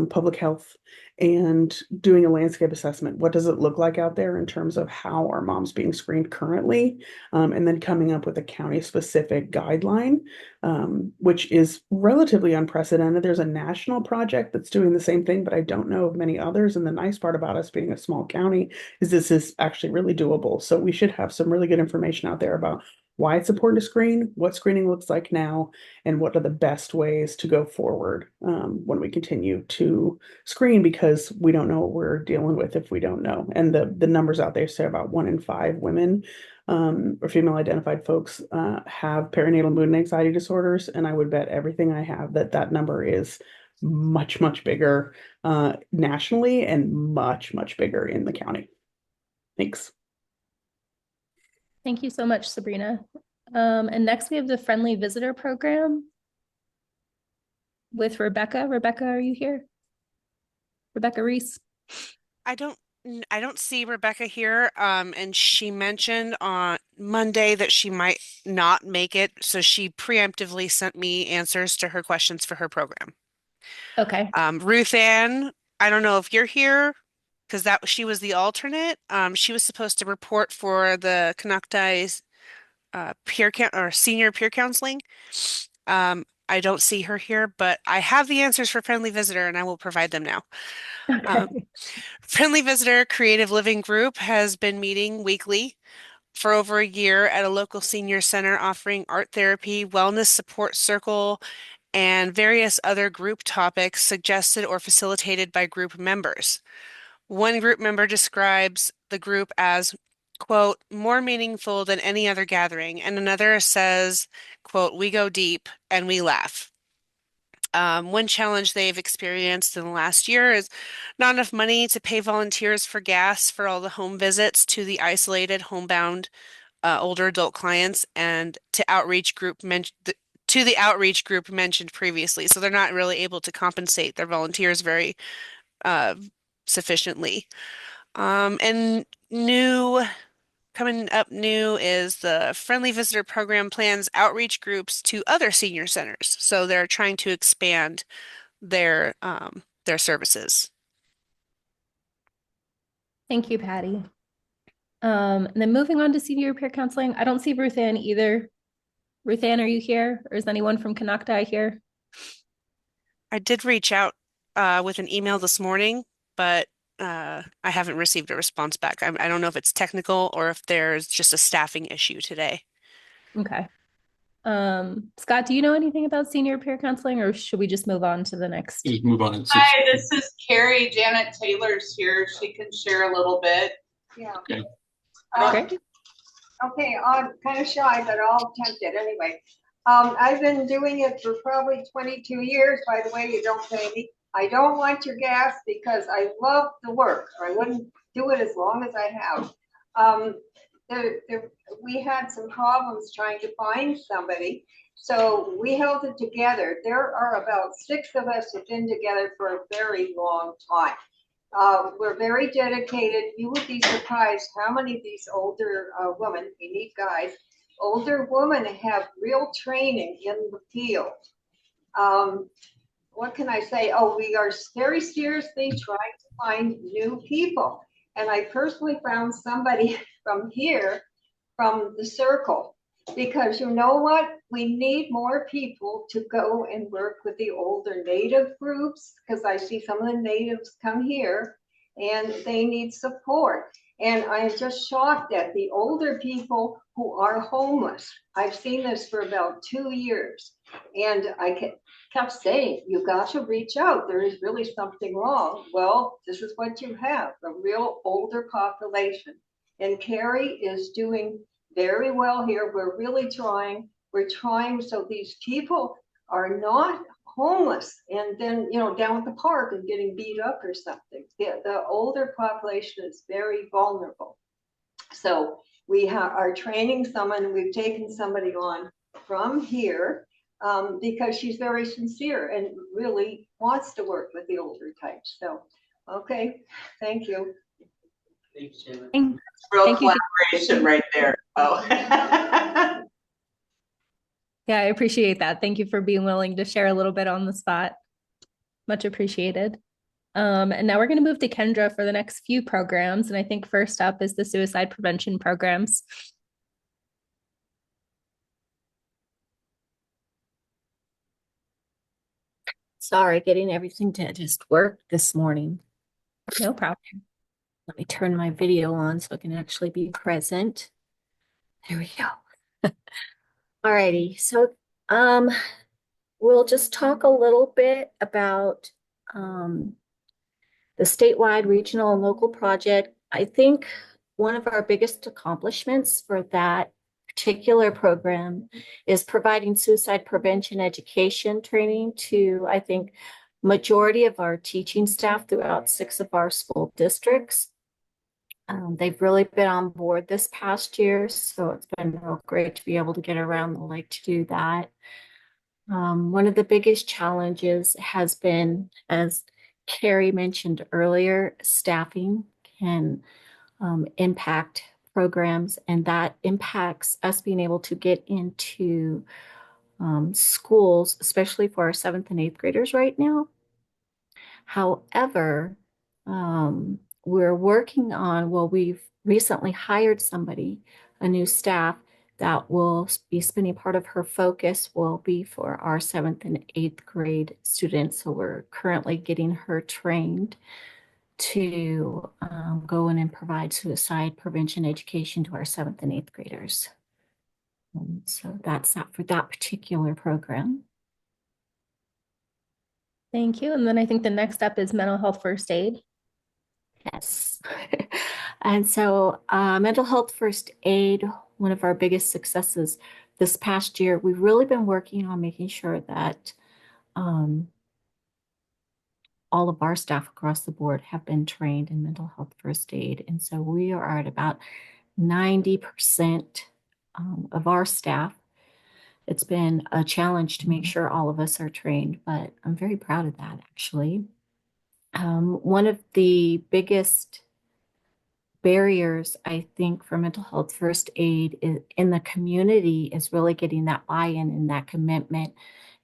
public health, and doing a landscape assessment. What does it look like out there in terms of how are moms being screened currently? And then coming up with a county specific guideline, which is relatively unprecedented. There's a national project that's doing the same thing, but I don't know of many others. And the nice part about us being a small county is this is actually really doable. So we should have some really good information out there about why it's important to screen, what screening looks like now, and what are the best ways to go forward when we continue to screen, because we don't know what we're dealing with if we don't know. And the numbers out there say about 1 in 5 women or female identified folks have perinatal mood and anxiety disorders. And I would bet everything I have that that number is much, much bigger nationally and much, much bigger in the county. Thanks. Thank you so much, Sabrina. And next we have the Friendly Visitor Program with Rebecca. Rebecca, are you here? Rebecca Reese. I don't see Rebecca here. And she mentioned on Monday that she might not make it, so she preemptively sent me answers to her questions for her program. Okay. Ruth Ann, I don't know if you're here because that she was the alternate. She was supposed to report for the Canucktai's senior peer counseling. I don't see her here, but I have the answers for Friendly Visitor and I will provide them now. Okay. Friendly Visitor Creative Living Group has been meeting weekly for over a year at a local senior center offering art therapy, wellness support circle, and various other group topics suggested or facilitated by group members. One group member describes the group as, quote, more meaningful than any other gathering, and another says, quote, we go deep and we laugh. One challenge they've experienced in the last year is not enough money to pay volunteers for gas for all the home visits to the isolated, homebound older adult clients and to the outreach group mentioned previously. So they're not really able to compensate their volunteers very uh, sufficiently. And coming up new is the Friendly Visitor Program plans outreach groups to other senior centers. So they're trying to expand their services. Thank you, Patty. And then moving on to senior peer counseling, I don't see Ruth Ann either. Ruth Ann, are you here? Or is anyone from Canuctai here? I did reach out with an email this morning, but I haven't received a response back. I don't know if it's technical or if there's just a staffing issue today. Okay. Scott, do you know anything about senior peer counseling, or should we just move on to the next? Just move on. Hi, this is Carrie. Janet Taylor's here. She can share a little bit. Yeah. Okay. Great. Okay, I'm kind of shy, but I'll attempt it anyway. I've been doing it for probably 22 years. By the way, you don't pay me. I don't want your gas because I love the work, or I wouldn't do it as long as I have. We had some problems trying to find somebody, so we held it together. There are about 6 of us who've been together for a very long time. We're very dedicated. You would be surprised how many of these older women, we need guys, older women have real training in the field. What can I say? Oh, we are very seriously trying to find new people. And I personally found somebody from here, from the circle, because you know what? We need more people to go and work with the older native groups, because I see some of the natives come here and they need support. And I'm just shocked at the older people who are homeless. I've seen this for about 2 years. And I kept saying, you got to reach out. There is really something wrong. Well, this is what you have, a real older population. And Carrie is doing very well here. We're really trying. We're trying so these people are not homeless and then, you know, down at the park and getting beat up or something. The older population is very vulnerable. So we are training someone. We've taken somebody on from here because she's very sincere and really wants to work with the older types. So, okay, thank you. Thanks, Janet. Thank Real you. collaboration right there. Oh. Yeah, I appreciate that. Thank you for being willing to share a little bit on the spot. Much appreciated. And now we're going to move to Kendra for the next few programs. And I think first up is the suicide prevention programs. Sorry, getting everything to just work this morning. No problem. Let me turn my video on so I can actually be present. There we go. Alrighty, so we'll just talk a little bit about the statewide, regional, and local project. I think one of our biggest accomplishments for that particular program is providing suicide prevention education training to, I think, majority of our teaching staff throughout 6 of our school districts. They've really been on board this past year, so it's been real great to be able to get around the lake to do that. One of the biggest challenges has been, as Carrie mentioned earlier, staffing can impact programs, and that impacts us being able to get into schools, especially for our 7th and 8th graders right now. However, we're working on, well, we've recently hired somebody, a new staff that will be spending part of her focus will be for our 7th and 8th grade students. So we're currently getting her trained to go in and provide suicide prevention education to our 7th and 8th graders. So that's that for that particular program. Thank you. And then I think the next step is mental health first aid. Yes. And so mental health first aid, one of our biggest successes this past year, we've really been working on making sure that all of our staff across the board have been trained in mental health first aid. And so we are at about 90% of our staff. It's been a challenge to make sure all of us are trained, but I'm very proud of that, actually. One of the biggest barriers, I think, for mental health first aid in the community is really getting that buy-in and that commitment.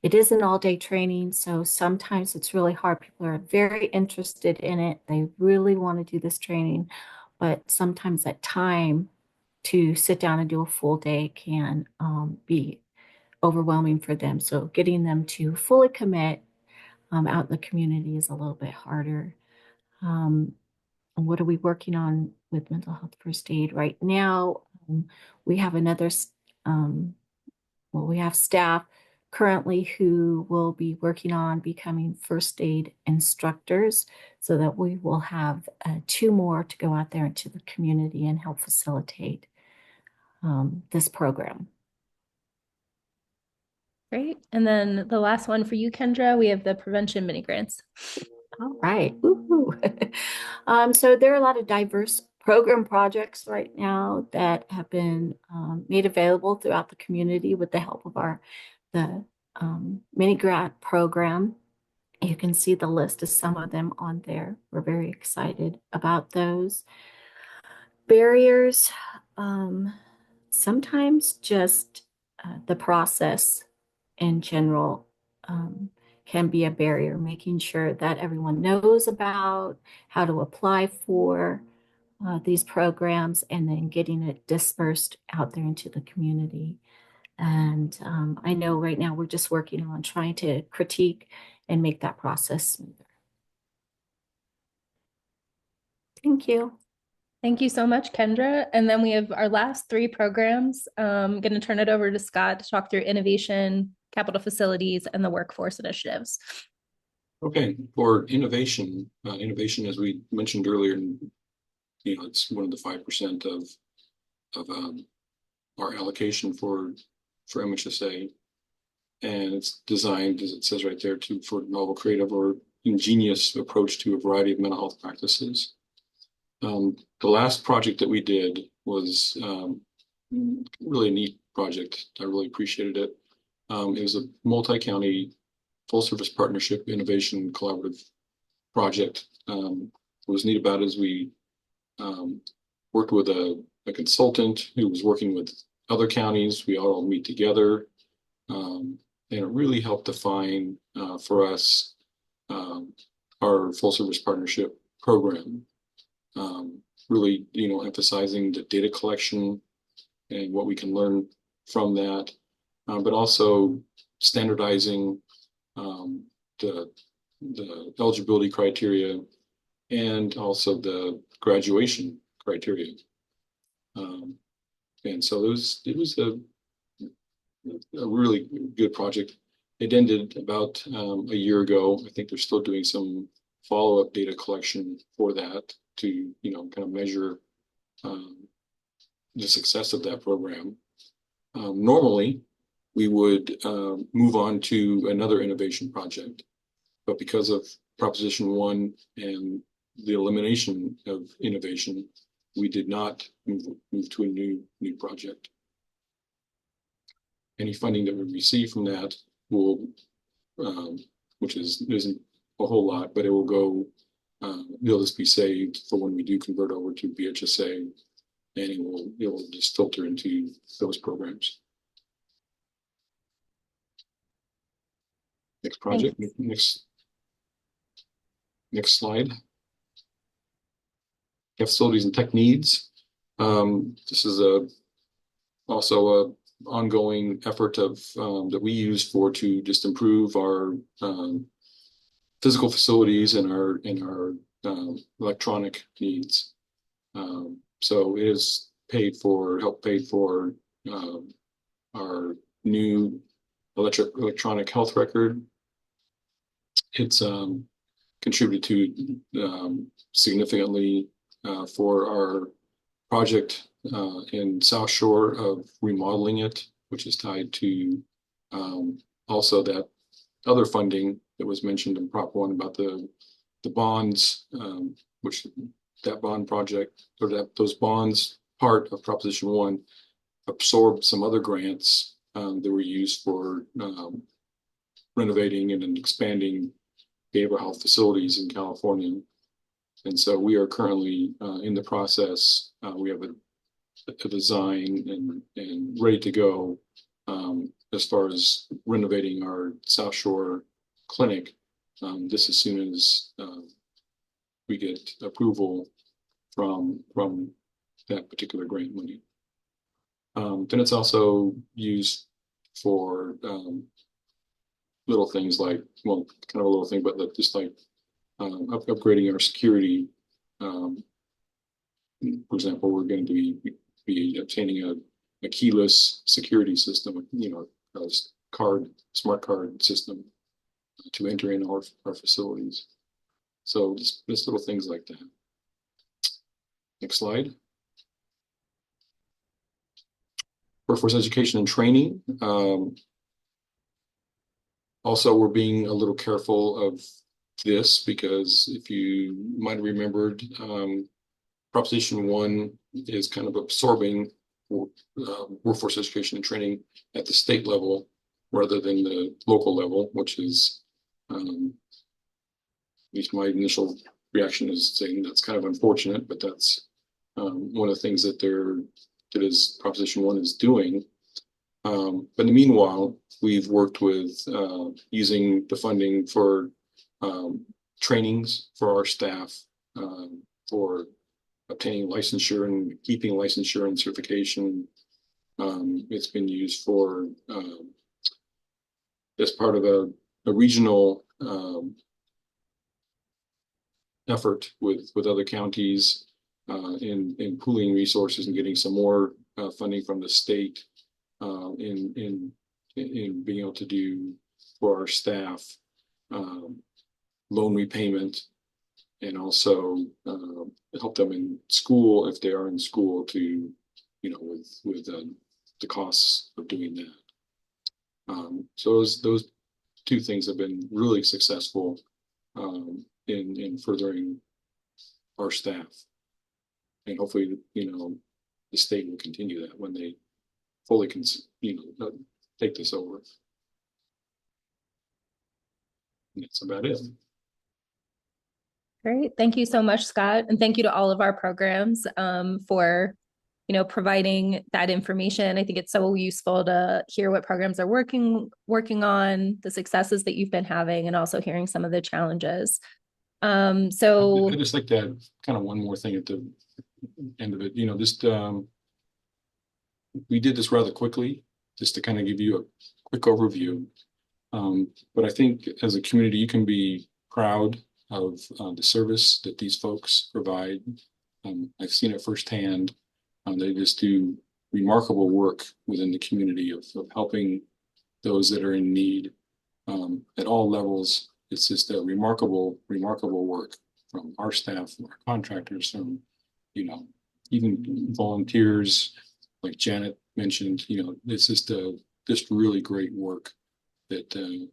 It is an all-day training, so sometimes it's really hard. People are very interested in it. They really want to do this training, but sometimes that time to sit down and do a full day can be overwhelming for them. So getting them to fully commit out in the community is a little bit harder. What are we working on with mental health first aid right now? We have we have staff currently who will be working on becoming first aid instructors so that we will have 2 more to go out there into the community and help facilitate this program. Great. And then the last one for you, Kendra, we have the prevention mini grants. All right. So there are a lot of diverse program projects right now that have been made available throughout the community with the help of the mini grant program. You can see the list of some of them on there. We're very excited about those. Barriers, sometimes just the process in general can be a barrier, making sure that everyone knows about how to apply for these programs and then getting it dispersed out there into the community. And I know right now we're just working on trying to critique and make that process smoother. Thank you. Thank you so much, Kendra. And then we have our last 3 programs. I'm going to turn it over to Scott to talk through innovation, capital facilities, and the workforce initiatives. Okay, for innovation, as we mentioned earlier, it's one of the 5% of our allocation for MHSA, and it's designed, as it says right there, for novel, creative, or ingenious approach to a variety of mental health practices. The last project that we did was really a neat project. I really appreciated it. It was a multi-county full-service partnership innovation collaborative project. What was neat about it is we worked with a consultant who was working with other counties. We all meet together, and it really helped define for us our full-service partnership program. Really, emphasizing the data collection and what we can learn from that, but also standardizing the eligibility criteria and also the graduation criteria. And so it was a really good project. It ended about a year ago. I think they're still doing some follow-up data collection for that to, kind of measure the success of that program. Normally, we would move on to another innovation project, but because of Proposition 1 and the elimination of innovation, we did not move to a new project. Any funding that we receive from that will, which isn't a whole lot, but it will go, it'll just be saved for when we do convert over to BHSA, and it will just filter into those programs. Next project, next slide. Facilities and tech needs. This is also a ongoing effort of that we use to just improve our physical facilities and our electronic needs. So it is help paid for our new electronic health record. It's contributed to significantly for our project in South Shore of remodeling it, which is tied to also that other funding that was mentioned in Prop 1 about the bonds, which that bond project or those bonds part of Proposition 1 absorbed some other grants that were used for renovating and expanding behavioral health facilities in California. And so we are currently in the process. We have a design and ready to go as far as renovating our South Shore clinic. This as soon as we get approval from that particular grant money. Then it's also used for little things like, well, kind of a little thing, but just like upgrading our security. For example, we're going to be obtaining a keyless security system, a smart card system to enter in our facilities. So just little things like that. Next slide. Workforce education and training. Also, we're being a little careful of this because if you might have remembered, Proposition 1 is kind of absorbing workforce education and training at the state level rather than the local level, which is, at least my initial reaction is saying that's kind of unfortunate, but that's one of the things that Proposition 1 is doing. But in the meanwhile, we've worked with using the funding for trainings for our staff, for obtaining licensure and keeping licensure and certification. It's been used for as part of a regional effort with other counties in pooling resources and getting some more funding from the state in being able to do for our staff loan repayment, and also help them in school if they are in school to, with the costs of doing that. So those two things have been really successful in furthering our staff, and hopefully, the state will continue that when they fully take this over. And that's about it. Great. Thank you so much, Scott. And thank you to all of our programs for, providing that information. I think it's so useful to hear what programs are working on, the successes that you've been having, and also hearing some of the challenges. So I just like to add kind of one more thing at the end of it. We did this rather quickly, just to kind of give you a quick overview. But I think as a community, you can be proud of the service that these folks provide. I've seen it firsthand. They just do remarkable work within the community of helping those that are in need at all levels. It's just a remarkable work from our staff, from our contractors, from even volunteers, like Janet mentioned, it's just really great work that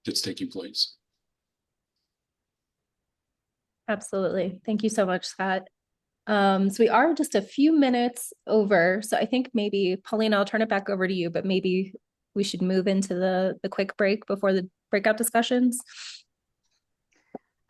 that's taking place. Absolutely. Thank you so much, Scott. So we are just a few minutes over. So I think maybe, Paulina, I'll turn it back over to you, but maybe we should move into the quick break before the breakout discussions.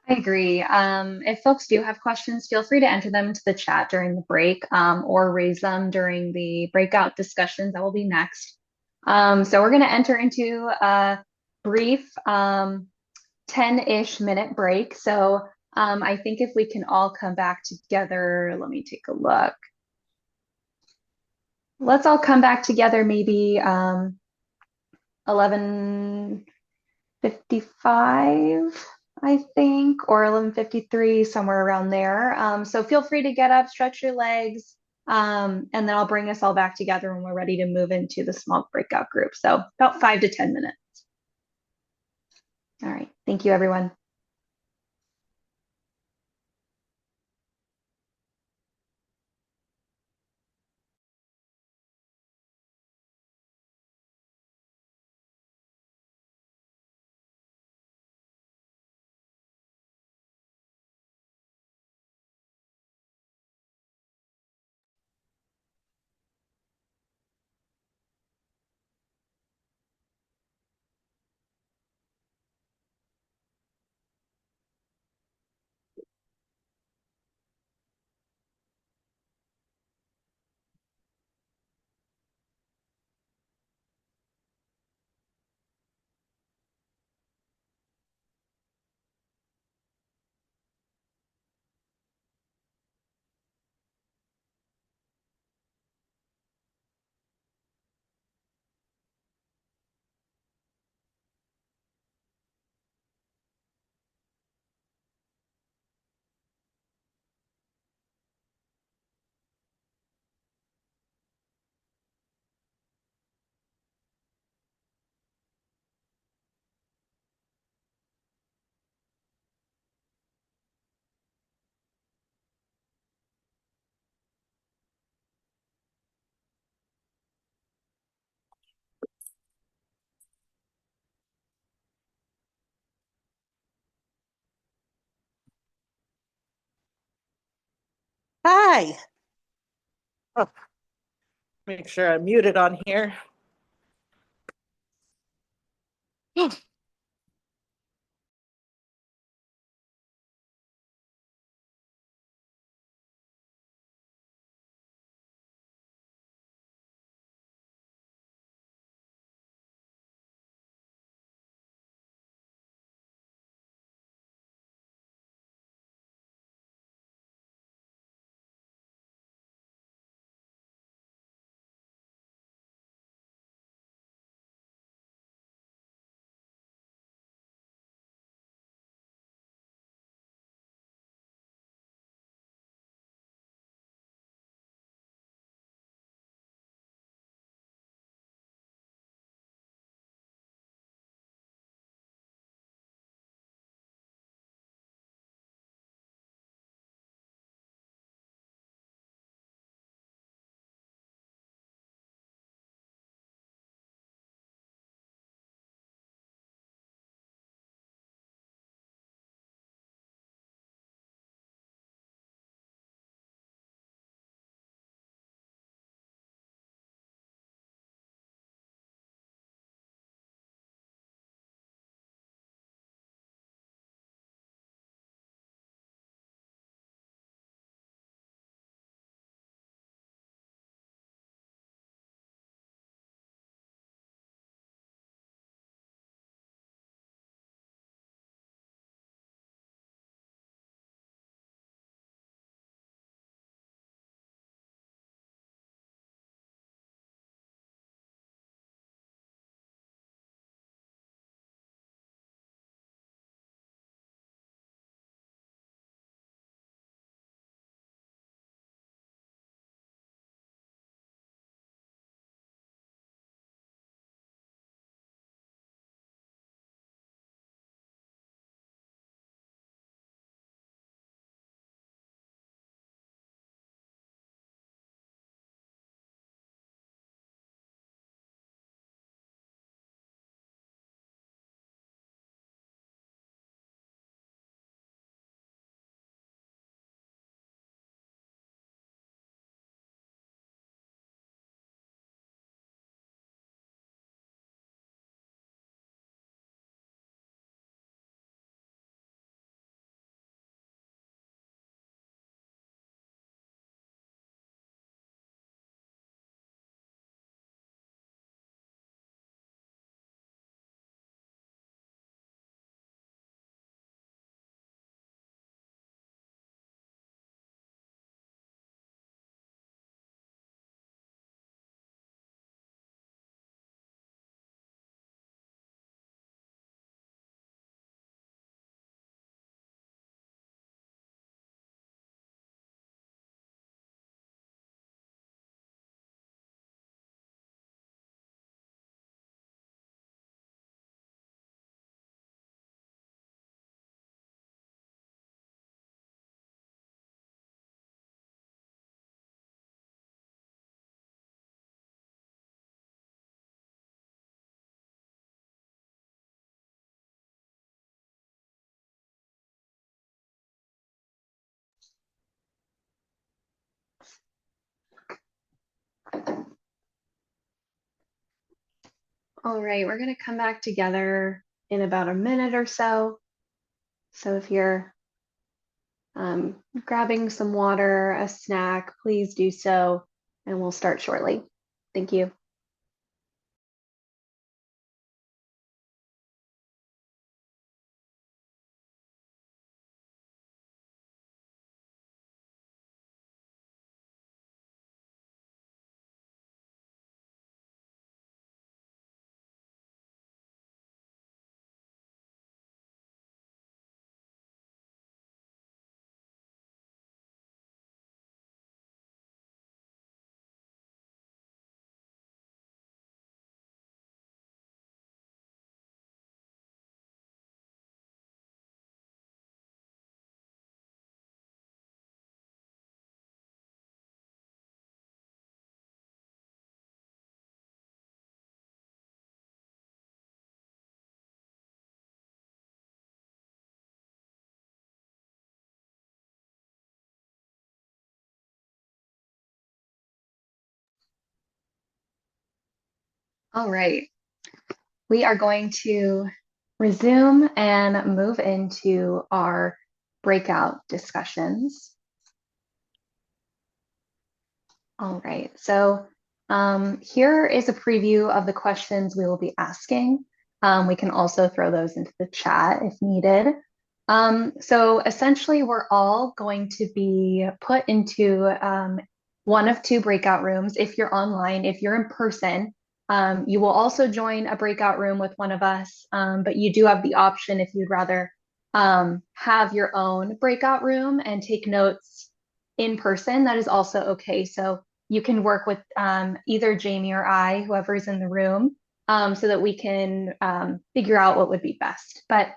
I agree. If folks do have questions, feel free to enter them into the chat during the break, or raise them during the breakout discussions that will be next. So we're going to enter into a brief 10-ish minute break. So I think if we can all come back together, let me take a look. Let's all come back together maybe 11:55, I think, or 11:53, somewhere around there. So feel free to get up, stretch your legs, and then I'll bring us all back together when we're ready to move into the small breakout group. So about 5 to 10 minutes. All right. Thank you, everyone. Hi. Oh, make sure I'm muted on here. All right, we're going to come back together in about a minute or so. So if you're grabbing some water, a snack, please do so, and we'll start shortly. Thank you. All right, we are going to resume and move into our breakout discussions. All right, so here is a preview of the questions we will be asking. We can also throw those into the chat if needed. So essentially, we're all going to be put into one of two breakout rooms. If you're online, if you're in person, you will also join a breakout room with one of us, but you do have the option if you'd rather have your own breakout room and take notes in person, that is also okay. So you can work with either Jamie or I, whoever's in the room, so that we can figure out what would be best. But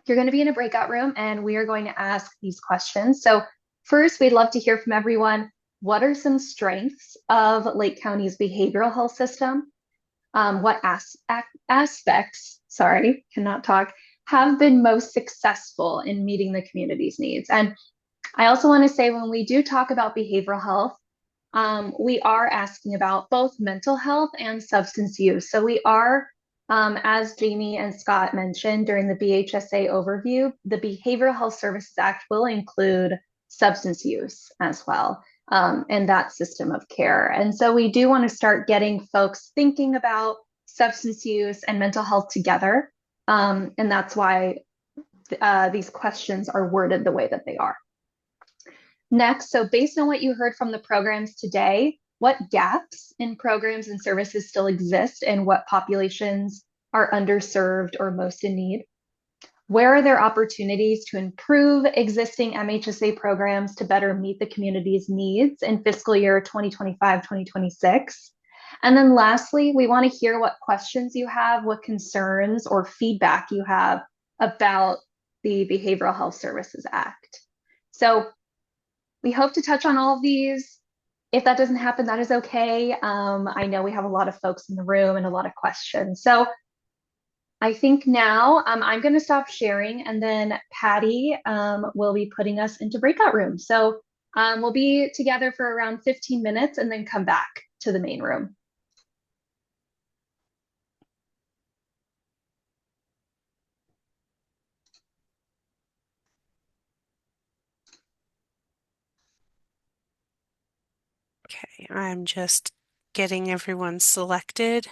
you're going to be in a breakout room and we are going to ask these questions. So first, we'd love to hear from everyone. What are some strengths of Lake County's behavioral health system? What aspects, sorry, cannot talk, have been most successful in meeting the community's needs? And I also want to say when we do talk about behavioral health, we are asking about both mental health and substance use. So we are, as Jamie and Scott mentioned during the BHSA overview, the Behavioral Health Services Act will include substance use as well, in that system of care. And so we do want to start getting folks thinking about substance use and mental health together. And that's why these questions are worded the way that they are. Next, so based on what you heard from the programs today, what gaps in programs and services still exist and what populations are underserved or most in need? Where are there opportunities to improve existing MHSA programs to better meet the community's needs in fiscal year 2025-2026? And then lastly, we want to hear what questions you have, what concerns or feedback you have about the Behavioral Health Services Act. So we hope to touch on all of these. If that doesn't happen, that is okay. I know we have a lot of folks in the room and a lot of questions. So I think now I'm going to stop sharing and then Patty will be putting us into breakout rooms. So we'll be together for around 15 minutes and then come back to the main room. Okay, I'm just getting everyone selected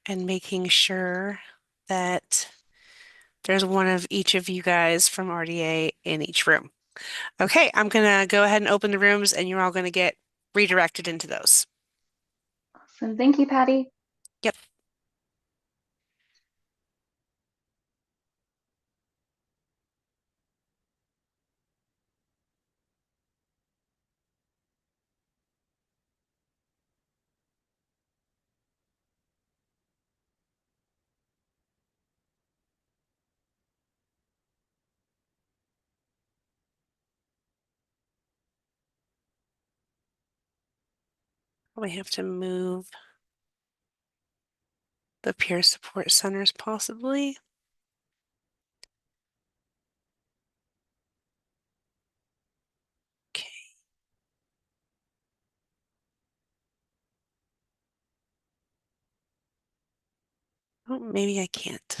and making sure that there's one of each of you guys from RDA in each room. Okay, I'm gonna go ahead and open the rooms and you're all gonna get redirected into those. Awesome, thank you, Patty. Yep. Probably have to move the peer support centers possibly. Okay. maybe I can't.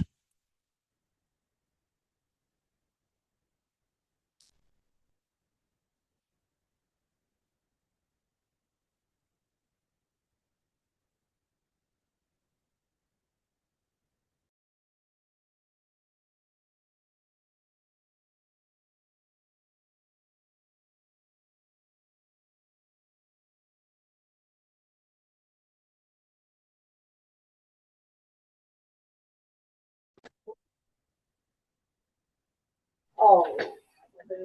Oh,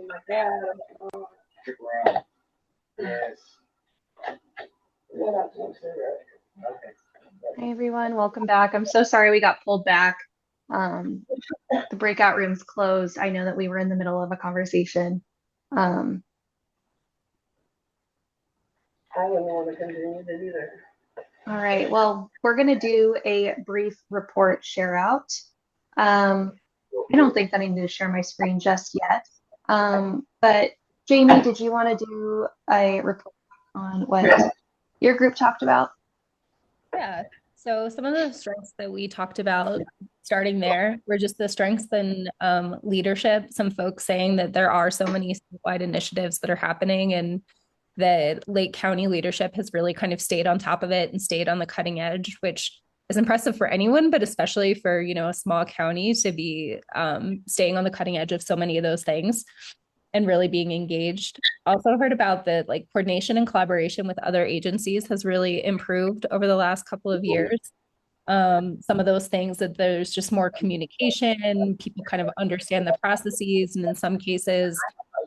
my God. Yes. Hi, everyone. Welcome back. I'm so sorry we got pulled back. The breakout room's closed. I know that we were in the middle of a conversation. I wouldn't want to continue to do that. All right. Well, we're going to do a brief report share out. I don't think that I need to share my screen just yet. But Jamie, did you want to do a report on what your group talked about? Yeah. So some of the strengths that we talked about starting there were just the strengths in leadership. Some folks saying that there are so many statewide initiatives that are happening and that Lake County leadership has really kind of stayed on top of it and stayed on the cutting edge, which is impressive for anyone, but especially for, a small county to be staying on the cutting edge of so many of those things and really being engaged. Also heard about the coordination and collaboration with other agencies has really improved over the last couple of years. Some of those things that there's just more communication, people kind of understand the processes, and in some cases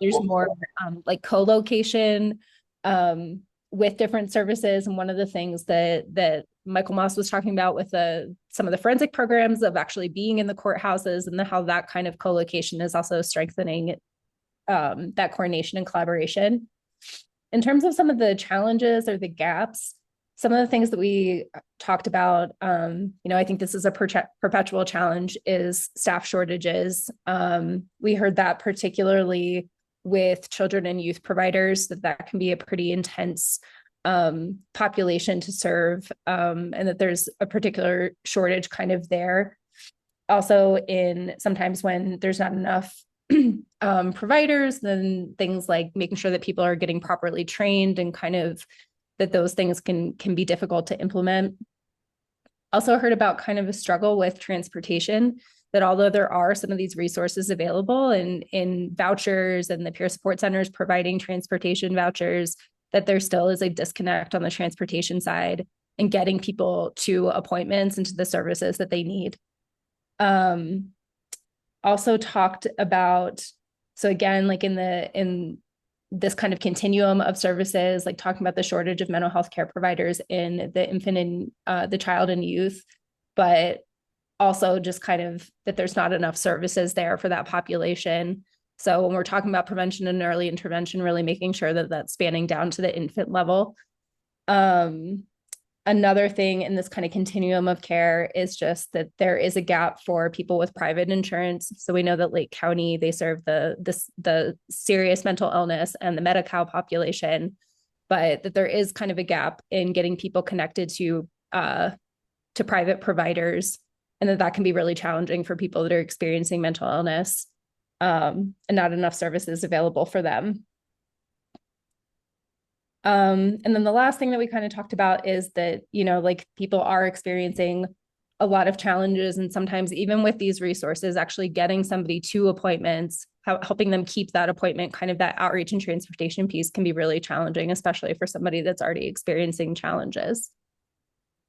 there's more co-location with different services. And one of the things that Michael Moss was talking about with some of the forensic programs of actually being in the courthouses and how that kind of co-location is also strengthening that coordination and collaboration. In terms of some of the challenges or the gaps, some of the things that we talked about, I think this is a perpetual challenge, is staff shortages. We heard that particularly with children and youth providers, that can be a pretty intense population to serve, and that there's a particular shortage kind of there. Also, in sometimes when there's not enough providers, then things like making sure that people are getting properly trained and kind of that those things can be difficult to implement. Also heard about kind of a struggle with transportation, that although there are some of these resources available in vouchers and the peer support centers providing transportation vouchers, that there still is a disconnect on the transportation side and getting people to appointments and to the services that they need. Also talked about, so again, in this kind of continuum of services, talking about the shortage of mental health care providers in the infant and the child and youth, but also just kind of that there's not enough services there for that population. So when we're talking about prevention and early intervention, really making sure that that's spanning down to the infant level. Another thing in this kind of continuum of care is just that there is a gap for people with private insurance. So we know that Lake County, they serve the serious mental illness and the Medi-Cal population, but that there is kind of a gap in getting people connected to private providers, and that can be really challenging for people that are experiencing mental illness, and not enough services available for them. And then the last thing that we kind of talked about is that, people are experiencing a lot of challenges, and sometimes even with these resources, actually getting somebody to appointments, helping them keep that appointment, kind of that outreach and transportation piece can be really challenging, especially for somebody that's already experiencing challenges.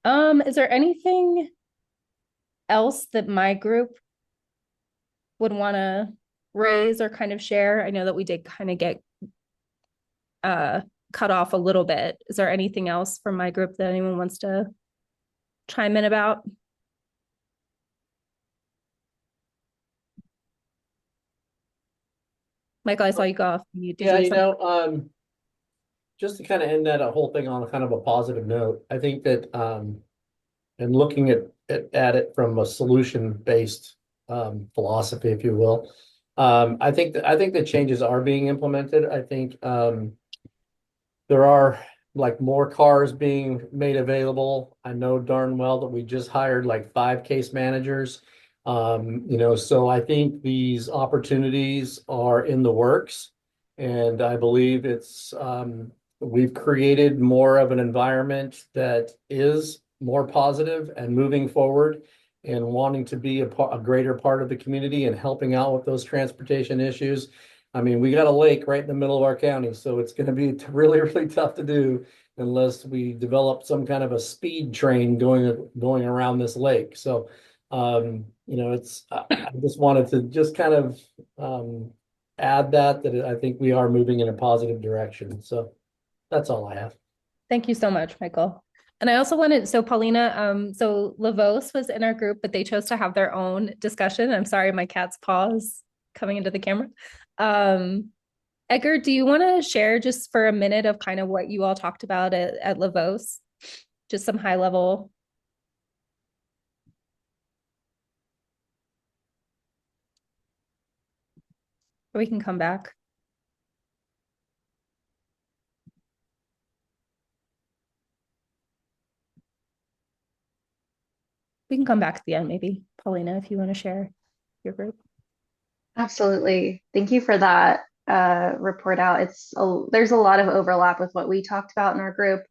Is there anything else that my group would want to raise or kind of share? I know that we did kind of get cut off a little bit. Is there anything else from my group that anyone wants to chime in about? Michael, I saw you go off mute. Did you just to kind of end that whole thing on a kind of a positive note, I think that and looking at it from a solution-based philosophy, if you will, I think the changes are being implemented. I think there are like more cars being made available. I know darn well that we just hired like 5 case managers. So I think these opportunities are in the works. And I believe we've created more of an environment that is more positive and moving forward and wanting to be a greater part of the community and helping out with those transportation issues. I mean, we got a lake right in the middle of our county, so it's going to be really, really tough to do unless we develop some kind of a speed train going around this lake. So, I just wanted to just kind of add that I think we are moving in a positive direction. So that's all I have. Thank you so much, Michael. And I also wanted, so Paulina, so Lavos was in our group, but they chose to have their own discussion. I'm sorry, my cat's paw is coming into the camera. Edgar, do you want to share just for a minute of kind of what you all talked about at Lavos? Just some high level. Or we can come back. We can come back at the end, maybe. Paulina, if you want to share your group. Absolutely. Thank you for that report out. There's a lot of overlap with what we talked about in our group.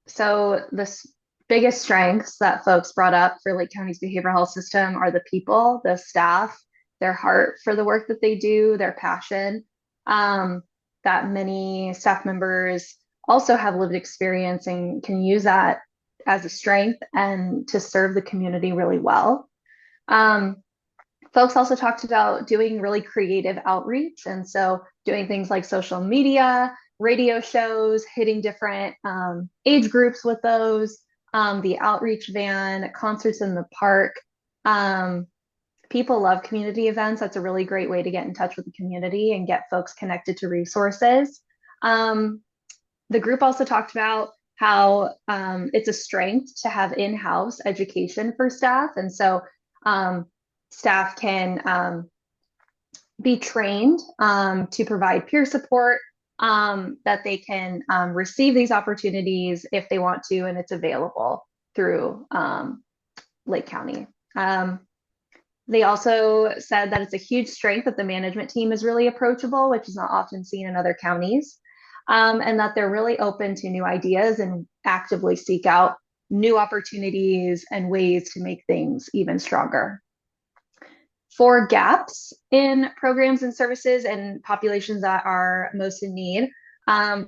So the biggest strengths that folks brought up for Lake County's behavioral health system are the people, the staff, their heart for the work that they do, their passion. That many staff members also have lived experience and can use that as a strength and to serve the community really well. Folks also talked about doing really creative outreach. And so doing things like social media, radio shows, hitting different age groups with those, the outreach van, concerts in the park. People love community events. That's a really great way to get in touch with the community and get folks connected to resources. The group also talked about how it's a strength to have in-house education for staff. And so staff can be trained to provide peer support, that they can receive these opportunities if they want to, and it's available through Lake County. They also said that it's a huge strength that the management team is really approachable, which is not often seen in other counties, and that they're really open to new ideas and actively seek out new opportunities and ways to make things even stronger. For gaps in programs and services and populations that are most in need,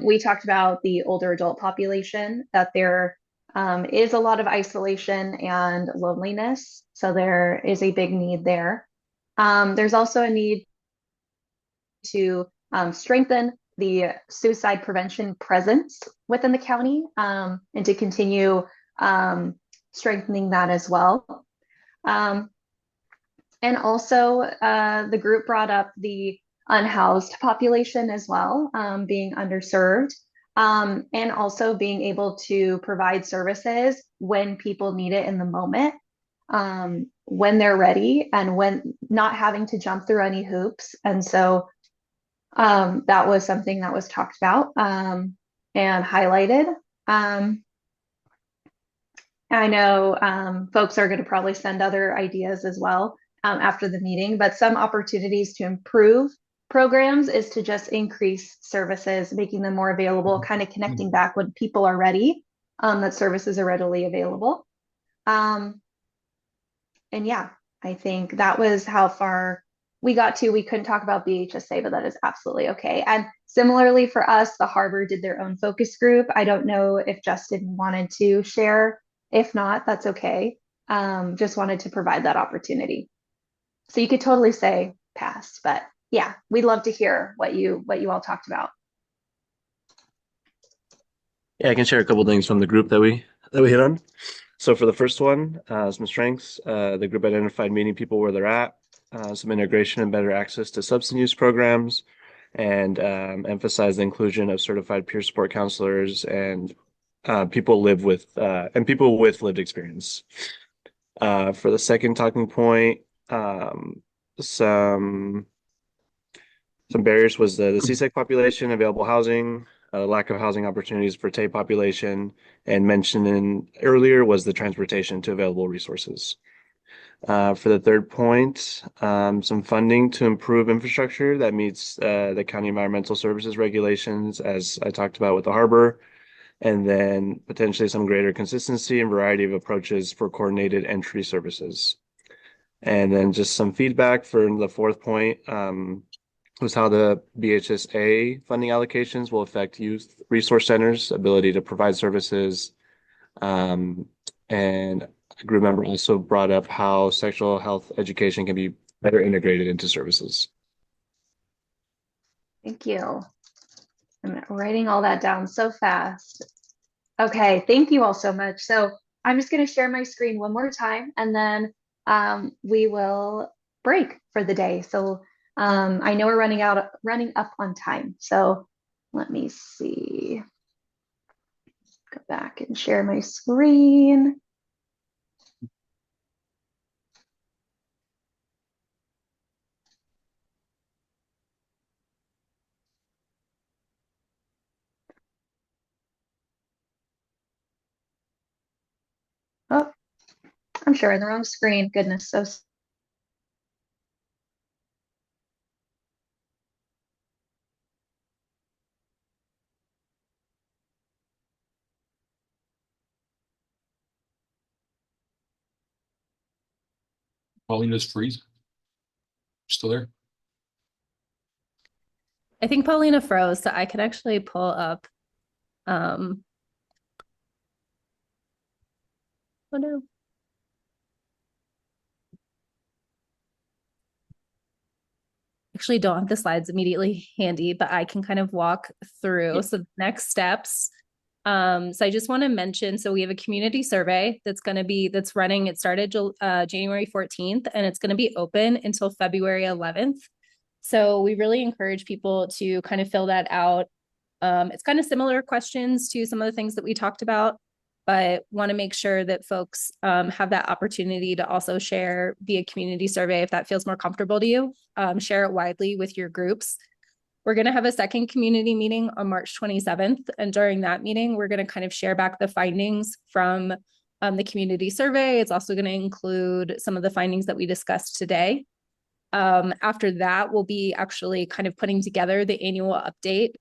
we talked about the older adult population, that there is a lot of isolation and loneliness. So there is a big need there. There's also a need to strengthen the suicide prevention presence within the county, and to continue strengthening that as well. And also the group brought up the unhoused population as well, being underserved, and also being able to provide services when people need it in the moment, when they're ready, and when not having to jump through any hoops. And so that was something that was talked about and highlighted. I know folks are going to probably send other ideas as well after the meeting, but some opportunities to improve programs is to just increase services, making them more available, kind of connecting back when people are ready, that services are readily available. And yeah, I think that was how far we got to. We couldn't talk about BHSA, but that is absolutely okay. And similarly for us, the Harbor did their own focus group. I don't know if Justin wanted to share. If not, that's okay. Just wanted to provide that opportunity. So you could totally say pass, but yeah, we'd love to hear what you all talked about. Yeah, I can share a couple things from the group that we hit on. So for the first one, some strengths. The group identified meeting people where they're at, some integration and better access to substance use programs, and emphasize the inclusion of certified peer support counselors and people with lived experience. For the second talking point, some barriers was the CSEC population, available housing, lack of housing opportunities for TAPE population, and mentioned earlier was the transportation to available resources. For the third point, some funding to improve infrastructure that meets the county environmental services regulations, as I talked about with the harbor, and then potentially some greater consistency and variety of approaches for coordinated entry services. And then just some feedback for the fourth point was how the BHSA funding allocations will affect youth resource centers' ability to provide services. And a group member also brought up how sexual health education can be better integrated into services. Thank you. I'm writing all that down so fast. Okay, thank you all so much. So I'm just going to share my screen one more time, and then we will break for the day. So I know we're running up on time. So let me see. Go back and share my screen. Oh, I'm sharing the wrong screen. Goodness, so Paulina's freeze. Still there? I think Paulina froze, so I could actually pull up. Oh no. Actually don't have the slides immediately handy, but I can kind of walk through. So next steps. So I just want to mention, so we have a community survey that's running. It started January 14th, and it's going to be open until February 11th. So we really encourage people to kind of fill that out. It's kind of similar questions to some of the things that we talked about, but want to make sure that folks have that opportunity to also share via community survey if that feels more comfortable to you. Share it widely with your groups. We're going to have a second community meeting on March 27th. And during that meeting, we're going to kind of share back the findings from the community survey. It's also going to include some of the findings that we discussed today. After that, we'll be actually kind of putting together the annual update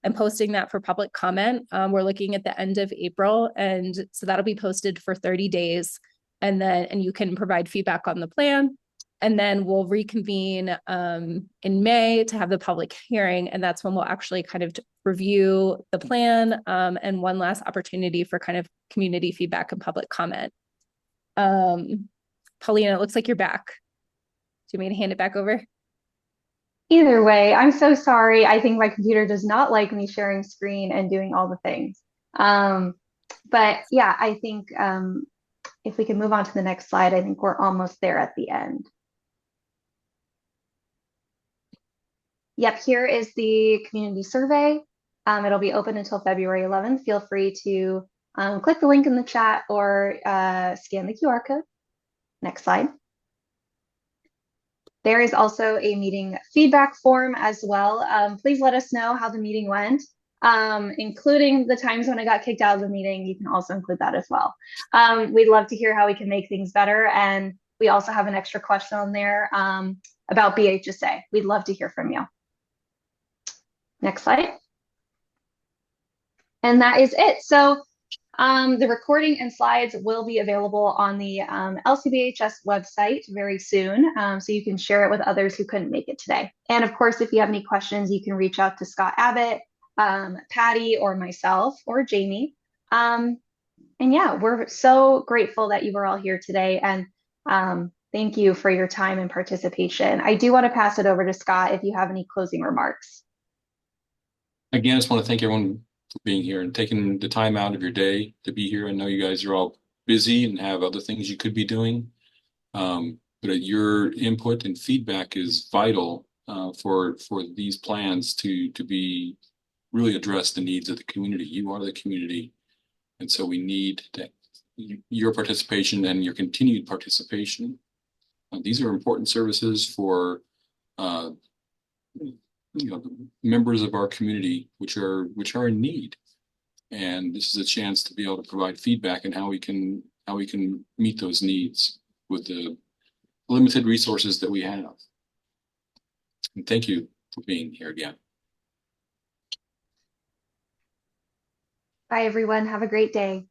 and posting that for public comment. We're looking at the end of April, and so that'll be posted for 30 days. And you can provide feedback on the plan. And then we'll reconvene in May to have the public hearing. And that's when we'll actually kind of review the plan and one last opportunity for kind of community feedback and public comment. Paulina, it looks like you're back. Do you want me to hand it back over? either way, I'm so sorry. I think my computer does not like me sharing screen and doing all the things. But yeah, I think if we can move on to the next slide, I think we're almost there at the end. Yep, here is the community survey. It'll be open until February 11th. Feel free to click the link in the chat or scan the QR code. Next slide. There is also a meeting feedback form as well. Please let us know how the meeting went, including the times when I got kicked out of the meeting. You can also include that as well. We'd love to hear how we can make things better. And we also have an extra question on there about BHSA. We'd love to hear from you. Next slide. And that is it. So the recording and slides will be available on the LCBHS website very soon, so you can share it with others who couldn't make it today. And of course, if you have any questions, you can reach out to Scott Abbott, Patty, or myself, or Jamie. And yeah, we're so grateful that you were all here today, and thank you for your time and participation. I do want to pass it over to Scott if you have any closing remarks. Again, I just want to thank everyone for being here and taking the time out of your day to be here. I know you guys are all busy and have other things you could be doing, but your input and feedback is vital for these plans to be really address the needs of the community. You are the community, and so we need your participation and your continued participation. These are important services for the members of our community which are in need. And this is a chance to be able to provide feedback on how we can meet those needs with the limited resources that we have. And thank you for being here again. Bye, everyone. Have a great day.